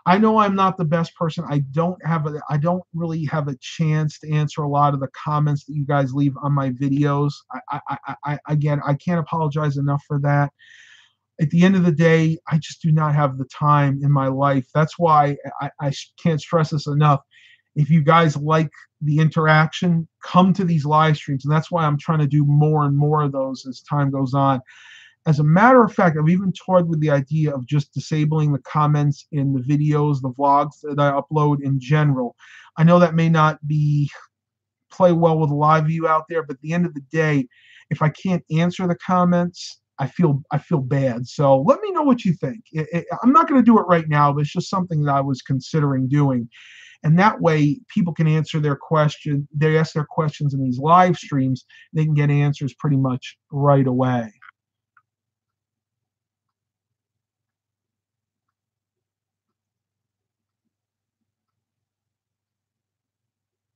I know I'm not the best person. I don't really have a chance to answer a lot of the comments that you guys leave on my videos. Again, I can't apologize enough for that. At the end of the day, I just do not have the time in my life. That's why I can't stress this enough. If you guys like the interaction, come to these live streams. And that's why I'm trying to do more and more of those as time goes on. As a matter of fact, I've even toyed with the idea of just disabling the comments in the videos, the vlogs that I upload in general. I know that may not be play well with a live view out there, but at the end of the day, if I can't answer the comments, I feel bad. So let me know what you think. I'm not going to do it right now, but it's just something that I was considering doing. And that way people can answer their question. They ask their questions in these live streams. They can get answers pretty much right away.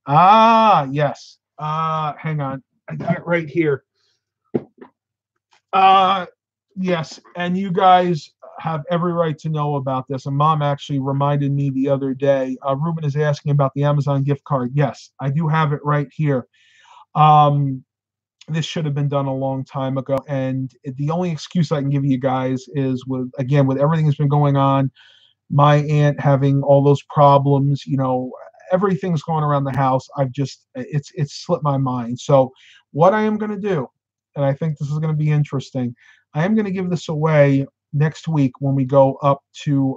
Ah, yes. Hang on. I got it right here. Uh, yes. And you guys have every right to know about this. And Mom actually reminded me the other day. Ruben is asking about the Amazon gift card. Yes, I do have it right here. Um, this should have been done a long time ago. And the only excuse I can give you guys is with everything that's been going on, my aunt having all those problems, everything's going around the house. It's slipped my mind. So what I am going to do, and I think this is going to be interesting, I am going to give this away next week when we go up to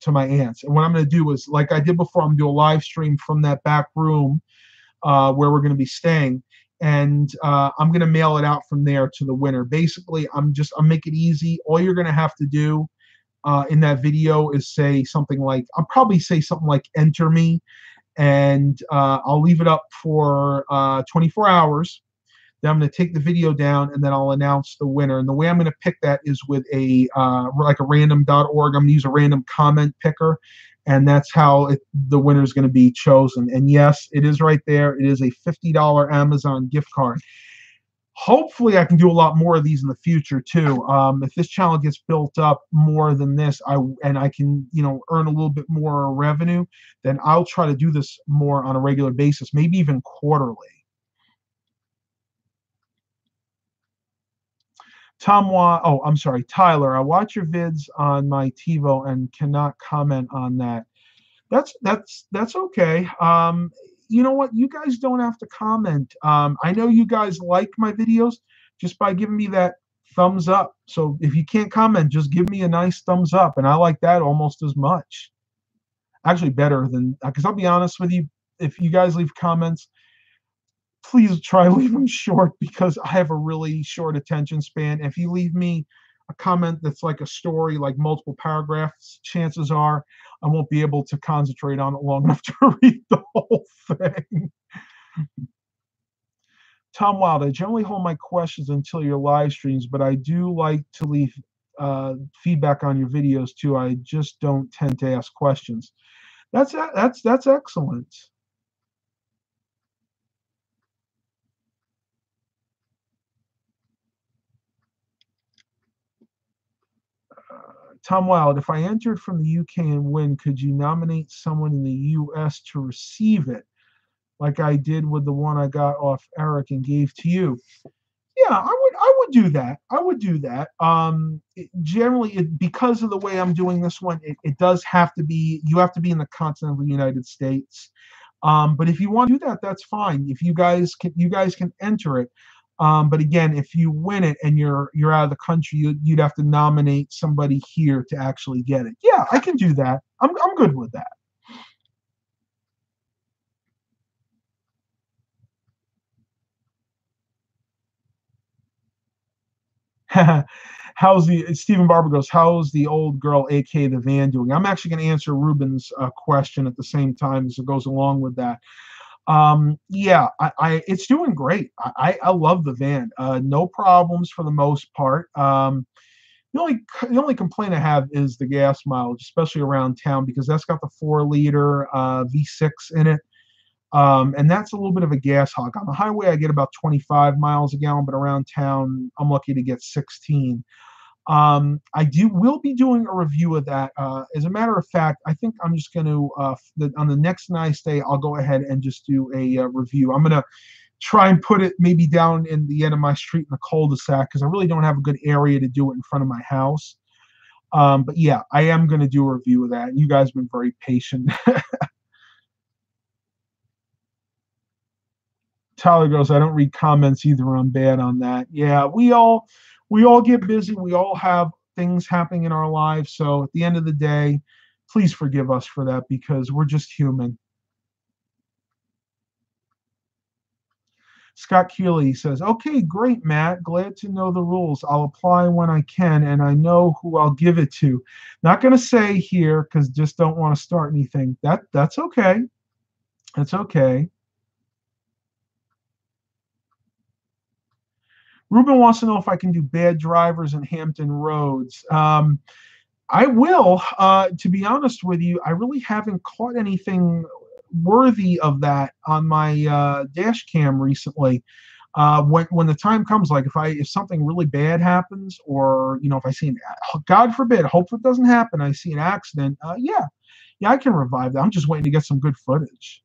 my aunt's. And what I'm going to do is, like I did before, I'm going to do a live stream from that back room where we're going to be staying. And I'm going to mail it out from there to the winner. Basically, I'll make it easy. All you're going to have to do in that video is say something like, I'll probably say something like enter me, and I'll leave it up for 24 hours. Then I'm going to take the video down, and then I'll announce the winner. And the way I'm going to pick that is with like a random.org. I'm going to use a random comment picker, and that's how the winner is going to be chosen. And yes, it is right there. It is a $50 Amazon gift card. Hopefully I can do a lot more of these in the future too. If this channel gets built up more than this, I can earn a little bit more revenue, then I'll try to do this more on a regular basis, maybe even quarterly. I'm sorry, Tyler. I watch your vids on my TiVo and cannot comment on that. That's okay. You know what? You guys don't have to comment. I know you guys like my videos just by giving me that thumbs up. So if you can't comment, just give me a nice thumbs up, and I like that almost as much. Actually, better than, because I'll be honest with you, if you guys leave comments, please try leave them short, because I have a really short attention span. If you leave me a comment that's like a story, like multiple paragraphs, chances are I won't be able to concentrate on it long enough to read the whole thing. Tom Wild, I generally hold my questions until your live streams, but I do like to leave feedback on your videos too. I just don't tend to ask questions. That's excellent. Tom Wild, if I entered from the UK and win, could you nominate someone in the US to receive it, like I did with the one I got off Eric and gave to you? Yeah, I would do that. I would do that. Generally, because of the way I'm doing this one, it does have to be, you have to be in the continental United States. But if you want to do that, that's fine. If you guys can enter it. But again, if you win it and you're out of the country, you'd have to nominate somebody here to actually get it. Yeah, I can do that. I'm good with that. How's the Stephen Barber goes, how's the old girl, aka the van, doing? I'm actually going to answer Ruben's question at the same time as it goes along with that. Yeah, it's doing great. I love the van. No problems for the most part. The only complaint I have is the gas mileage, especially around town, because that's got the 4-liter V6 in it. And that's a little bit of a gas hog. On the highway, I get about 25 miles a gallon, but around town, I'm lucky to get 16. I will be doing a review of that. As a matter of fact, I think I'm just going to on the next nice day, I'll go ahead and just do a review. I'm going to try and put it maybe down in the end of my street in the cul-de-sac because I really don't have a good area to do it in front of my house. But yeah, I am going to do a review of that. You guys have been very patient. Tyler goes, I don't read comments either. I'm bad on that. Yeah, we all get busy. We all have things happening in our lives. So at the end of the day, please forgive us for that because we're just human. Scott Keeley says, okay, great, Matt. Glad to know the rules. I'll apply when I can, and I know who I'll give it to. Not going to say here because just don't want to start anything. That's okay. That's okay. Ruben wants to know if I can do bad drivers in Hampton Roads. I will. To be honest with you, I really haven't caught anything worthy of that on my dash cam recently. When the time comes, like if something really bad happens, or if I see God forbid, hope it doesn't happen, I see an accident. Yeah, I can revive that. I'm just waiting to get some good footage.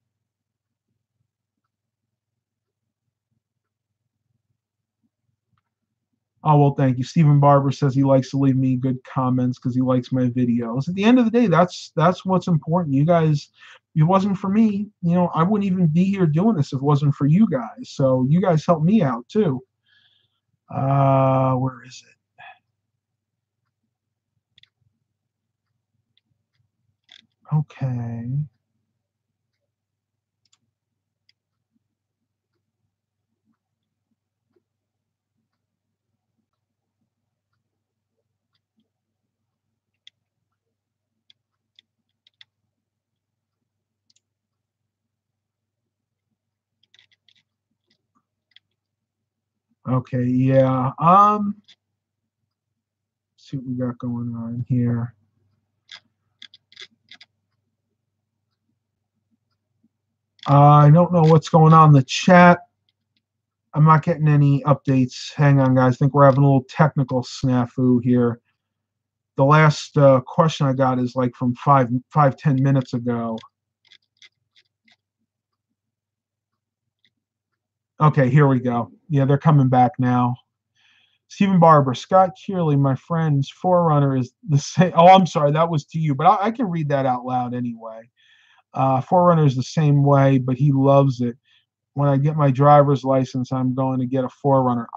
Oh, well, thank you. Stephen Barber says he likes to leave me good comments because he likes my videos. At the end of the day, that's what's important. You guys, if it wasn't for me, I wouldn't even be here doing this if it wasn't for you guys. So you guys help me out too. Where is it? Okay. Okay, yeah. See what we got going on here. I don't know what's going on in the chat. I'm not getting any updates. Hang on, guys. I think we're having a little technical snafu here. The last question I got is like from 10 minutes ago. Okay, here we go. Yeah, they're coming back now. Stephen Barber, Scott Kearley, my friend's Forerunner is the same. Oh, I'm sorry, that was to you, but I can read that out loud anyway. Forerunner is the same way, but he loves it. When I get my driver's license, I'm going to get a Forerunner.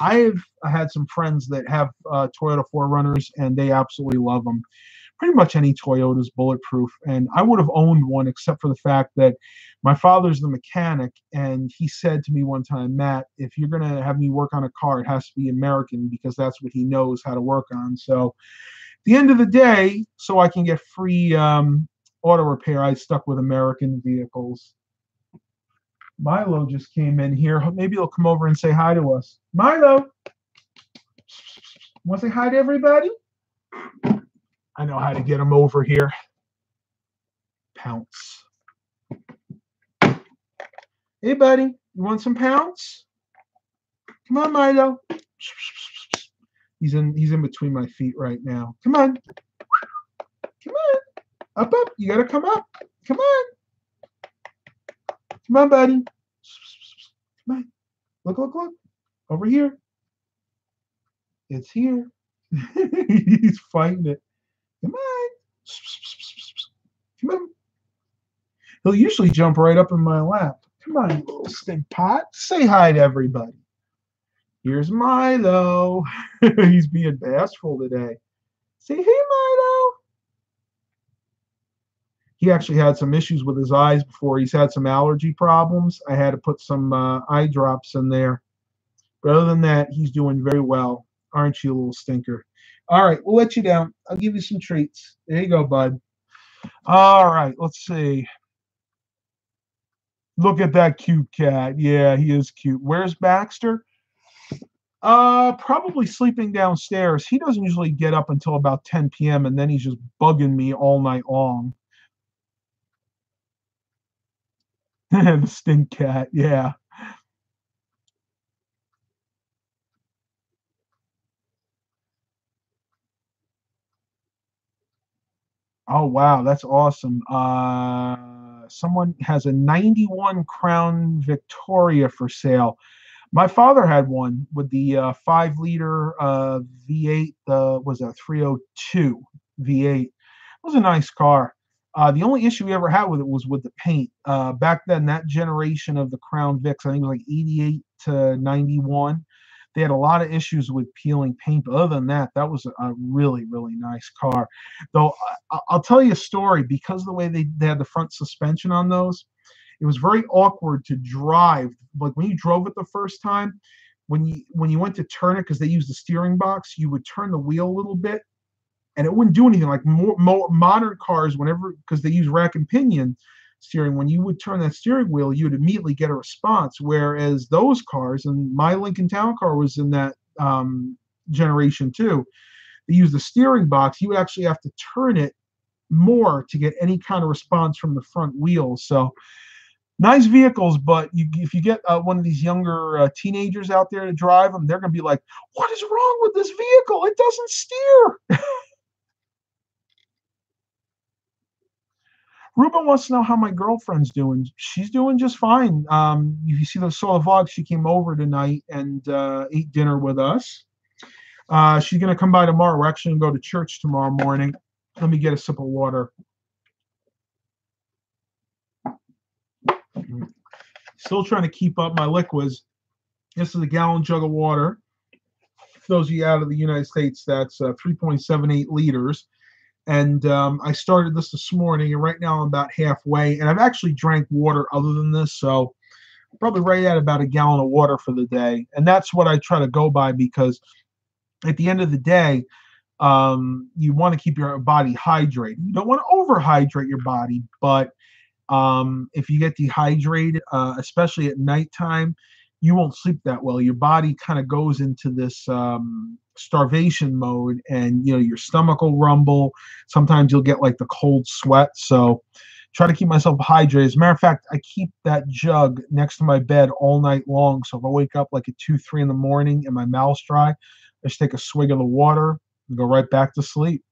I've had some friends that have Toyota Forerunners, and they absolutely love them. Pretty much any Toyota is bulletproof, and I would have owned one except for the fact that my father's the mechanic, and he said to me one time, Matt, if you're going to have me work on a car, it has to be American because that's what he knows how to work on. So at the end of the day, so I can get free auto repair, I stuck with American vehicles. Milo just came in here. Maybe he'll come over and say hi to us. Milo, want to say hi to everybody? I know how to get him over here. Pounce. Hey, buddy, you want some pounce? Come on, Milo. He's in between my feet right now. Come on. Come on. Up. You gotta come up. Come on. Come on, buddy. Come on. Look. Over here. It's here. He's fighting it. Come on. Come on. He'll usually jump right up in my lap. Come on, you little stink pot. Say hi to everybody. Here's Milo. He's being bashful today. Say, hey, Milo. He actually had some issues with his eyes before. He's had some allergy problems. I had to put some eye drops in there. But other than that, he's doing very well. Aren't you, little stinker? All right, we'll let you down. I'll give you some treats. There you go, bud. All right, let's see. Look at that cute cat. Yeah, he is cute. Where's Baxter? Probably sleeping downstairs. He doesn't usually get up until about 10 p.m. and then he's just bugging me all night long. The stink cat, yeah. Oh wow, that's awesome. Someone has a 91 Crown Victoria for sale. My father had one with the 5 liter V8. Was a 302 V8. It was a nice car. The only issue we ever had with it was with the paint. Back then, that generation of the Crown Vics, I think it was like 88 to 91. They had a lot of issues with peeling paint, but other than that, that was a really, really nice car. Though I'll tell you a story because of the way they had the front suspension on those. It was very awkward to drive. Like when you drove it the first time, when you went to turn it because they used the steering box, you would turn the wheel a little bit, and it wouldn't do anything. Like more modern cars, whenever because they use rack and pinion steering, when you would turn that steering wheel, you would immediately get a response. Whereas those cars, and my Lincoln Town Car was in that generation too, they use the steering box. You would actually have to turn it more to get any kind of response from the front wheels. So nice vehicles, but if you get one of these younger teenagers out there to drive them, they're going to be like, "What is wrong with this vehicle? It doesn't steer." Ruben wants to know how my girlfriend's doing. She's doing just fine. If you saw the vlog, she came over tonight and ate dinner with us. She's going to come by tomorrow. We're actually going to go to church tomorrow morning. Let me get a sip of water. Still trying to keep up my liquids. This is a gallon jug of water. For those of you out of the United States, that's 3.78 liters. And I started this morning, and right now I'm about halfway. And I've actually drank water other than this, so probably right at about a gallon of water for the day. And that's what I try to go by because at the end of the day, you want to keep your body hydrated. You don't want to overhydrate your body, but if you get dehydrated, especially at nighttime, you won't sleep that well. Your body kind of goes into this starvation mode, and your stomach will rumble. Sometimes you'll get like the cold sweat. So try to keep myself hydrated. As a matter of fact, I keep that jug next to my bed all night long. So if I wake up like at 2, 3 in the morning and my mouth's dry, I just take a swig of the water and go right back to sleep.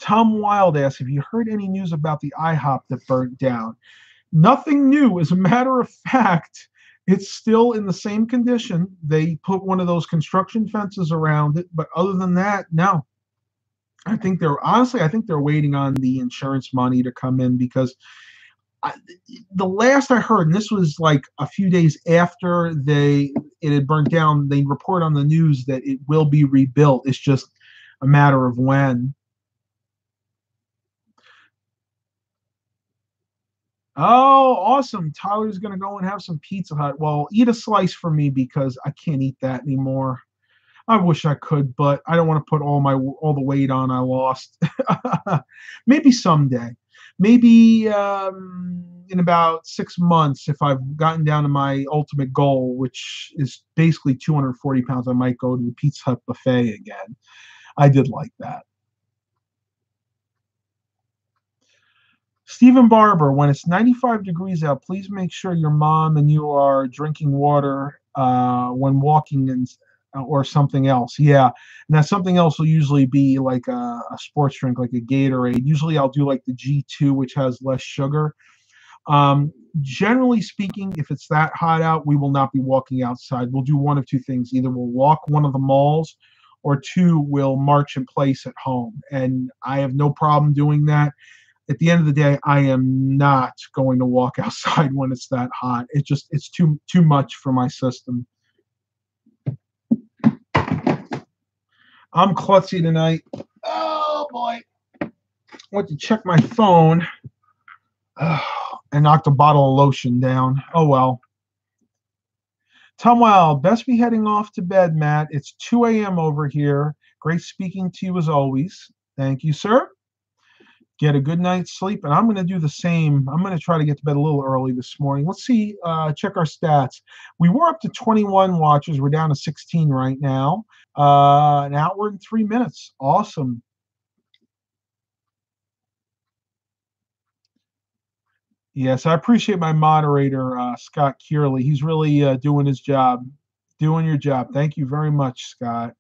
Tom Wild asks, have you heard any news about the IHOP that burnt down? Nothing new. As a matter of fact, it's still in the same condition. They put one of those construction fences around it, but other than that, no. I think they're waiting on the insurance money to come in because the last I heard, and this was like a few days after it had burnt down, they report on the news that it will be rebuilt. It's just a matter of when. Oh, awesome. Tyler's going to go and have some Pizza Hut. Well, eat a slice for me because I can't eat that anymore. I wish I could, but I don't want to put all the weight on I lost. Maybe someday. Maybe in about 6 months, if I've gotten down to my ultimate goal, which is basically 240 pounds, I might go to the Pizza Hut buffet again. I did like that. Stephen Barber, when it's 95 degrees out, please make sure your mom and you are drinking water when walking or something else. Yeah, and that something else will usually be like a sports drink, like a Gatorade. Usually I'll do like the G2, which has less sugar. Generally speaking, if it's that hot out, we will not be walking outside. We'll do one of two things. Either we'll walk one of the malls, or two, we'll march in place at home. And I have no problem doing that. At the end of the day, I am not going to walk outside when it's that hot. It's too much for my system. I'm klutzy tonight. Oh boy. I went to check my phone and knocked a bottle of lotion down. Oh well. Tom Wild, best be heading off to bed, Matt. It's 2 a.m. over here. Great speaking to you as always. Thank you, sir. Get a good night's sleep, and I'm going to do the same. I'm going to try to get to bed a little early this morning. Let's see, check our stats. We were up to 21 watchers. We're down to 16 right now. An hour and 3 minutes. Awesome. Yes, I appreciate my moderator, Scott Kearley. He's really doing his job, doing your job. Thank you very much, Scott.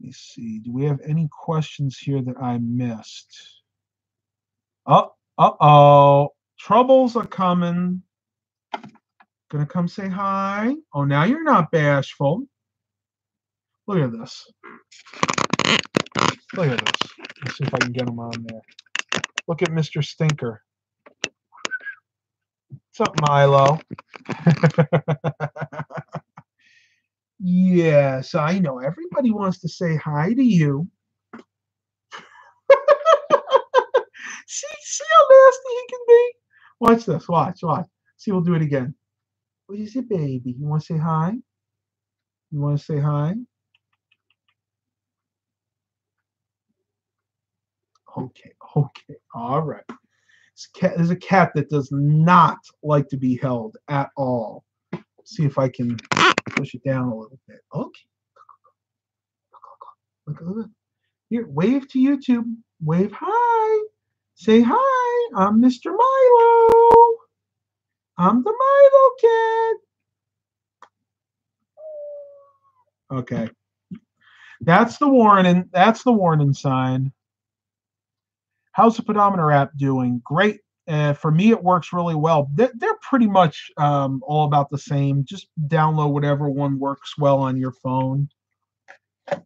me see. Do we have any questions here that I missed? Oh, uh-oh. Troubles are coming. Gonna come say hi. Oh, now you're not bashful. Look at this. Look at this. Let's see if I can get him on there. Look at Mr. Stinker. What's up, Milo? Yes, I know. Everybody wants to say hi to you. See how nasty he can be? Watch this. Watch. See, we'll do it again. What is it, baby? You want to say hi? You want to say hi? Okay. All right. There's a cat that does not like to be held at all. See if I can push it down a little bit. Okay. Look. Here, wave to YouTube. Wave hi. Say hi. I'm Mr. Milo. I'm the Milo kid. Okay. That's the warning. That's the warning sign. How's the pedometer app doing? Great. For me, it works really well. They're pretty much all about the same. Just download whatever one works well on your phone. I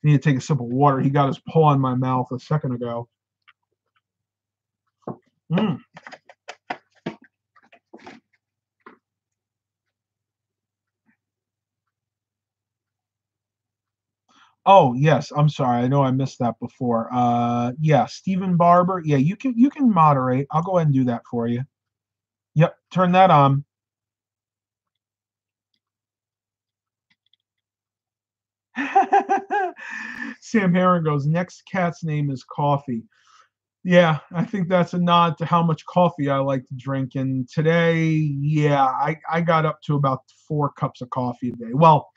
need to take a sip of water. He got his paw in my mouth a second ago. Oh, yes. I'm sorry. I know I missed that before. Yeah, Stephen Barber. Yeah, you can moderate. I'll go ahead and do that for you. Yep, turn that on. Sam Heron goes, next cat's name is Coffee. Yeah, I think that's a nod to how much coffee I like to drink. And today, yeah, I got up to about 4 cups of coffee a day. Well,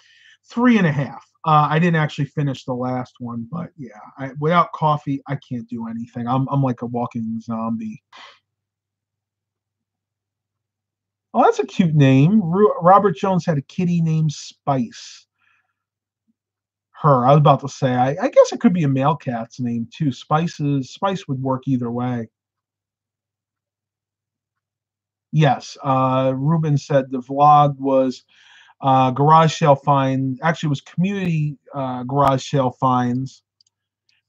3.5. I didn't actually finish the last one, but yeah, without coffee, I can't do anything. I'm like a walking zombie. Oh, that's a cute name. Robert Jones had a kitty named Spice. Her. I was about to say, I guess it could be a male cat's name too. Spice would work either way. Yes. Ruben said the vlog was garage sale find. Actually, it was community garage sale finds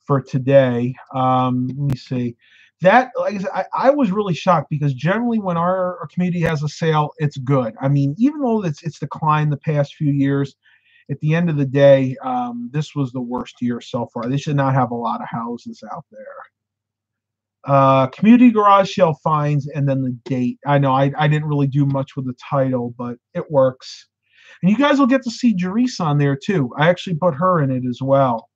for today. Let me see. That, like I said, I was really shocked because generally when our community has a sale, it's good. I mean, even though it's declined the past few years, at the end of the day, this was the worst year so far. They should not have a lot of houses out there. Community garage sale finds, and then the date. I know I didn't really do much with the title, but it works. And you guys will get to see Jerice on there too. I actually put her in it as well.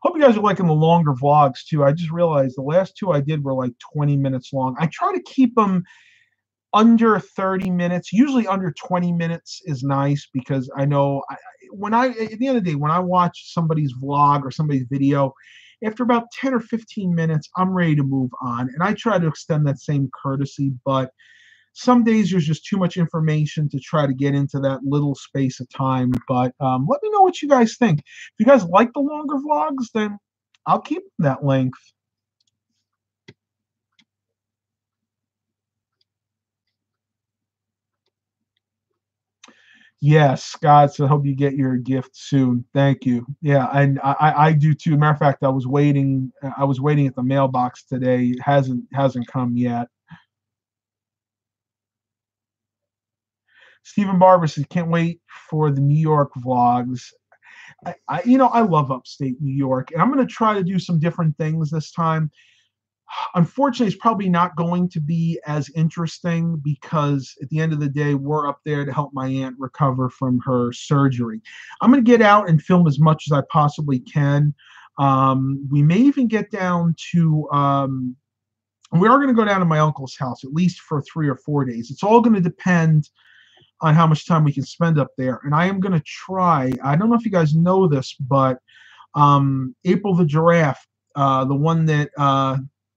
Hope you guys are liking the longer vlogs too. I just realized the last 2 I did were like 20 minutes long. I try to keep them under 30 minutes. Usually under 20 minutes is nice because I know at the end of the day, when I watch somebody's vlog or somebody's video, after about 10 or 15 minutes, I'm ready to move on. And I try to extend that same courtesy, but some days there's just too much information to try to get into that little space of time. But let me know what you guys think. If you guys like the longer vlogs, then I'll keep that length. Yes, Scott. So I hope you get your gift soon. Thank you. Yeah, and I do too. Matter of fact, I was waiting. I was waiting at the mailbox today. It hasn't come yet. Stephen Barber says, can't wait for the New York vlogs. I love upstate New York, and I'm going to try to do some different things this time. Unfortunately, it's probably not going to be as interesting because at the end of the day, we're up there to help my aunt recover from her surgery. I'm going to get out and film as much as I possibly can. We may even get down to we are going to go down to my uncle's house at least for 3 or 4 days. It's all going to depend on how much time we can spend up there. And I am going to try, I don't know if you guys know this, but April the Giraffe, the one that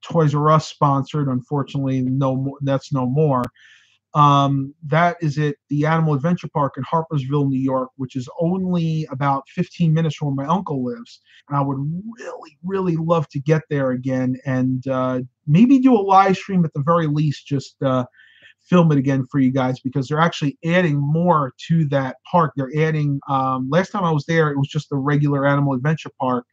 Toys R Us sponsored, unfortunately, that's no more. That is at the Animal Adventure Park in Harpersville, New York, which is only about 15 minutes from where my uncle lives. And I would really, really love to get there again and maybe do a live stream at the very least, just film it again for you guys, because they're actually adding more to that park. They're adding, last time I was there, it was just the regular Animal Adventure Park.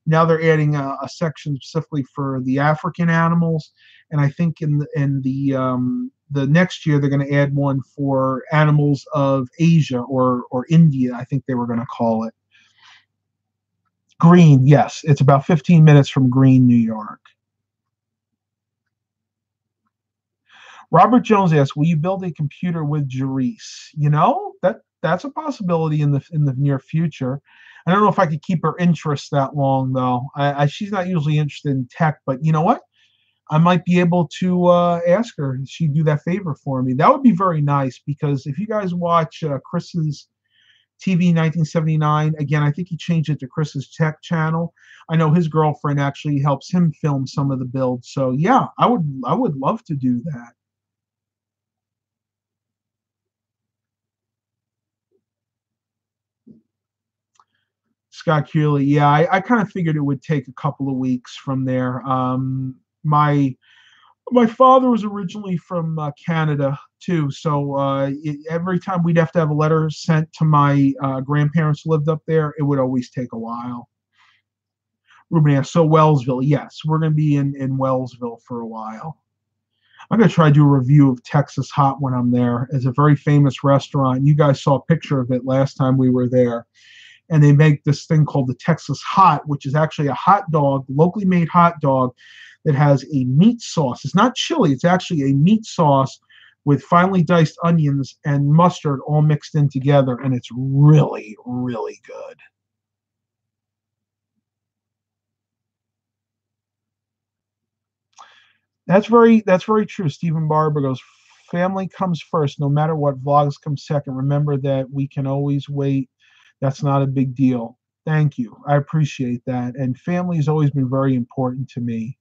Now they're adding a section specifically for the African animals, and I think in the next year they're going to add one for animals of Asia or India. I think they were going to call it Green. Yes, it's about 15 minutes from Green, New York. Robert Jones asks, "Will you build a computer with Jerice?" You know, that's a possibility in the near future. I don't know if I could keep her interest that long though. She's not usually interested in tech, but you know what? I might be able to ask her if she'd do that favor for me. That would be very nice, because if you guys watch Chris's TV 1979, again, I think he changed it to Chris's Tech channel. I know his girlfriend actually helps him film some of the builds. So yeah, I would love to do that. Scott Keeley, yeah, I kind of figured it would take a couple of weeks from there. My father was originally from Canada too, so every time we'd have a letter sent to my grandparents who lived up there, it would always take a while. Ruben asked, so Wellsville, yes, we're going to be in Wellsville for a while. I'm going to try to do a review of Texas Hot when I'm there. It's a very famous restaurant. You guys saw a picture of it last time we were there. And they make this thing called the Texas Hot, which is actually a hot dog, locally made hot dog that has a meat sauce. It's not chili, it's actually a meat sauce with finely diced onions and mustard all mixed in together, and it's really, really good. That's very true. Stephen Barber goes, family comes first, no matter what. Vlogs come second. Remember that we can always wait. That's not a big deal. Thank you. I appreciate that. And family has always been very important to me.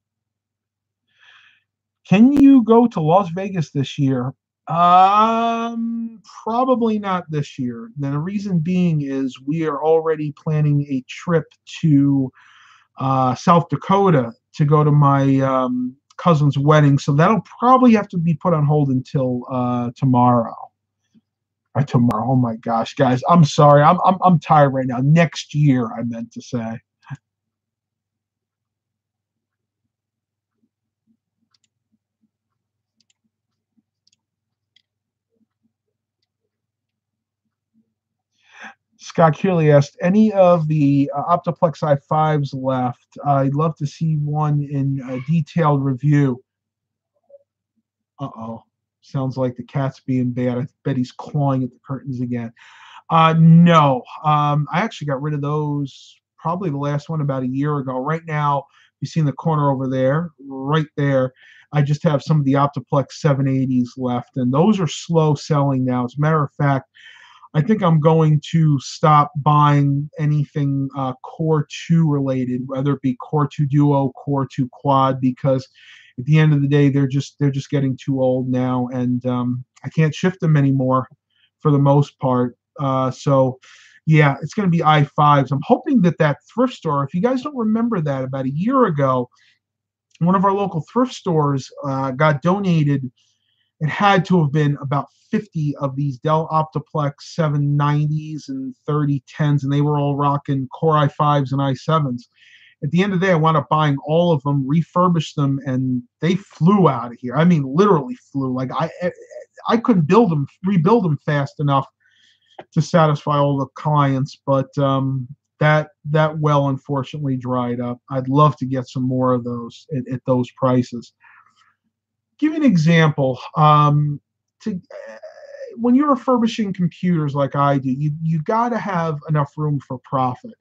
Can you go to Las Vegas this year? Probably not this year. And the reason being is we are already planning a trip to South Dakota to go to my cousin's wedding, so that'll probably have to be put on hold until tomorrow. Tomorrow. Oh my gosh, guys, I'm sorry. I'm tired right now. Next year, I meant to say. Scott Keeley asked, any of the Optiplex i5s left? I'd love to see one in a detailed review. Uh-oh. Sounds like the cat's being bad. I bet he's clawing at the curtains again. No. I actually got rid of those, probably the last one about a year ago. Right now, you see in the corner over there, right there, I just have some of the Optiplex 780s left, and those are slow selling now. As a matter of fact, I think I'm going to stop buying anything Core 2 related, whether it be Core 2 Duo, Core 2 Quad, because at the end of the day, they're just getting too old now, and I can't shift them anymore for the most part. So yeah, it's going to be i5s. I'm hoping that thrift store, if you guys don't remember that, about a year ago, one of our local thrift stores got donated. It had to have been about 50 of these Dell Optiplex 790s and 3010s, and they were all rocking Core i5s and i7s. At the end of the day, I wound up buying all of them, refurbished them, and they flew out of here. I mean, literally flew. Like I couldn't rebuild them fast enough to satisfy all the clients, but that well unfortunately dried up. I'd love to get some more of those at those prices. Give you an example. When you're refurbishing computers like I do, you got to have enough room for profit.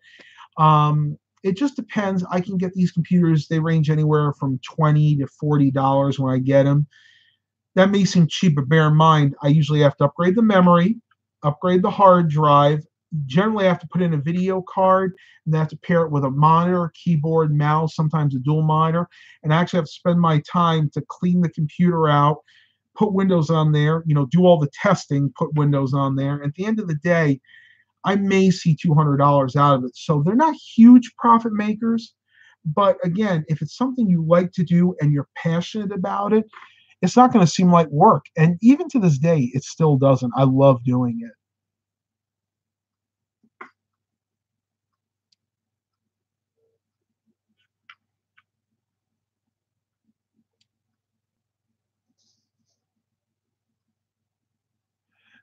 It just depends. I can get these computers. They range anywhere from $20 to $40 when I get them. That may seem cheap, but bear in mind, I usually have to upgrade the memory, upgrade the hard drive. Generally, I have to put in a video card, and I have to pair it with a monitor, keyboard, mouse, sometimes a dual monitor. And I actually have to spend my time to clean the computer out, put Windows on there, do all the testing, put Windows on there. At the end of the day, I may see $200 out of it. So they're not huge profit makers. But again, if it's something you like to do and you're passionate about it, it's not going to seem like work. And even to this day, it still doesn't. I love doing it.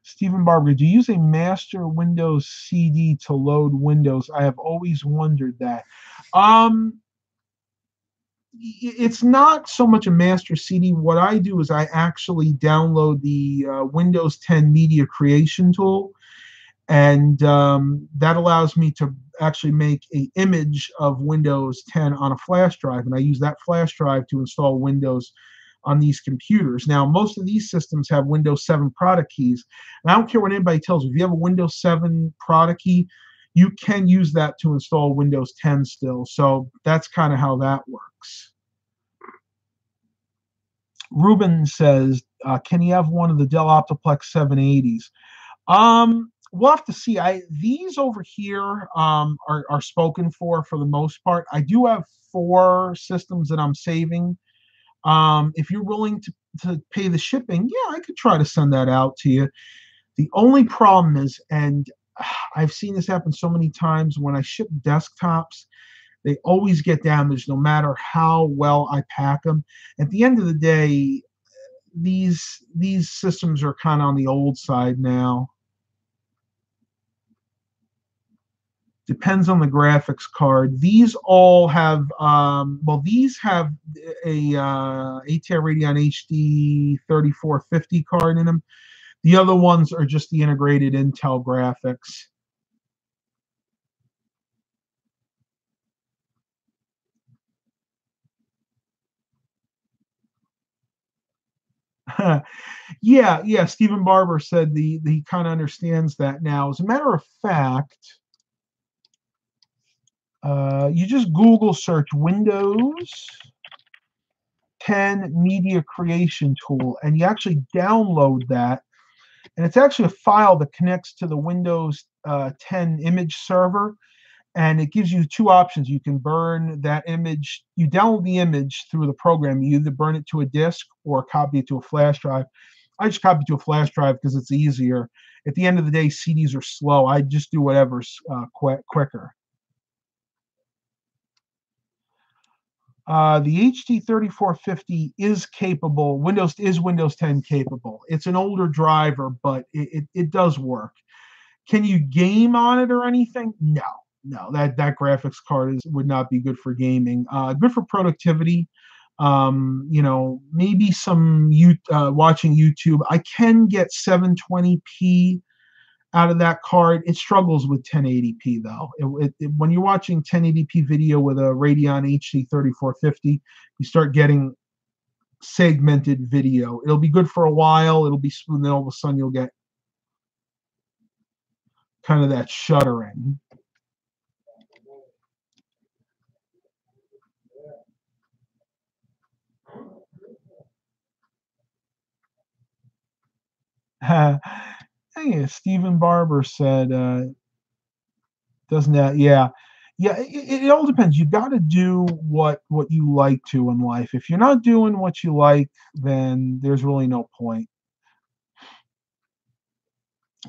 Stephen Barber, do you use a master Windows CD to load Windows? I have always wondered that. Um, it's not so much a master CD. What I do is I actually download the Windows 10 Media Creation tool, and that allows me to actually make an image of Windows 10 on a flash drive, and I use that flash drive to install Windows on these computers. Now, most of these systems have Windows 7 product keys, and I don't care what anybody tells you. If you have a Windows 7 product key, you can use that to install Windows 10 still. So that's kind of how that works. Ruben says, can you have one of the Dell Optiplex 780s? We'll have to see. These over here are spoken for the most part. I do have 4 systems that I'm saving. If you're willing to pay the shipping, yeah, I could try to send that out to you. The only problem is, and I've seen this happen so many times, when I ship desktops, they always get damaged no matter how well I pack them. At the end of the day, these systems are kind of on the old side now. Depends on the graphics card. These all have, these have a ATI Radeon HD 3450 card in them. The other ones are just the integrated Intel graphics. Yeah. Stephen Barber said he kind of understands that now. As a matter of fact, you just Google search Windows 10 Media Creation Tool, and you actually download that. And it's actually a file that connects to the Windows 10 image server. And it gives you 2 options. You can burn that image. You download the image through the program. You either burn it to a disk or copy it to a flash drive. I just copy it to a flash drive because it's easier. At the end of the day, CDs are slow. I just do whatever's quicker. The HD 3450 is capable. Windows 10 capable. It's an older driver, but it does work. Can you game on it or anything? No. That graphics card would not be good for gaming. Good for productivity. Maybe some watching YouTube. I can get 720p out of that card. It struggles with 1080p though. When you're watching 1080p video with a Radeon HD 3450, you start getting segmented video. It'll be good for a while. It'll be smooth, then all of a sudden you'll get kind of that shuddering. Hey, Stephen Barber said, doesn't that? Yeah. It all depends. You got to do what you like to in life. If you're not doing what you like, then there's really no point.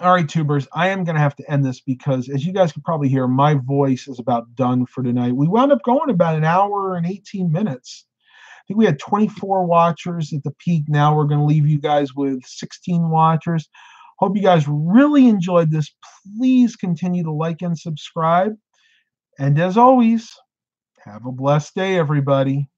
All right, tubers, I am going to have to end this because, as you guys can probably hear, my voice is about done for tonight. We wound up going about an hour and 18 minutes. I think we had 24 watchers at the peak. Now we're going to leave you guys with 16 watchers. Hope you guys really enjoyed this. Please continue to like and subscribe. And as always, have a blessed day, everybody.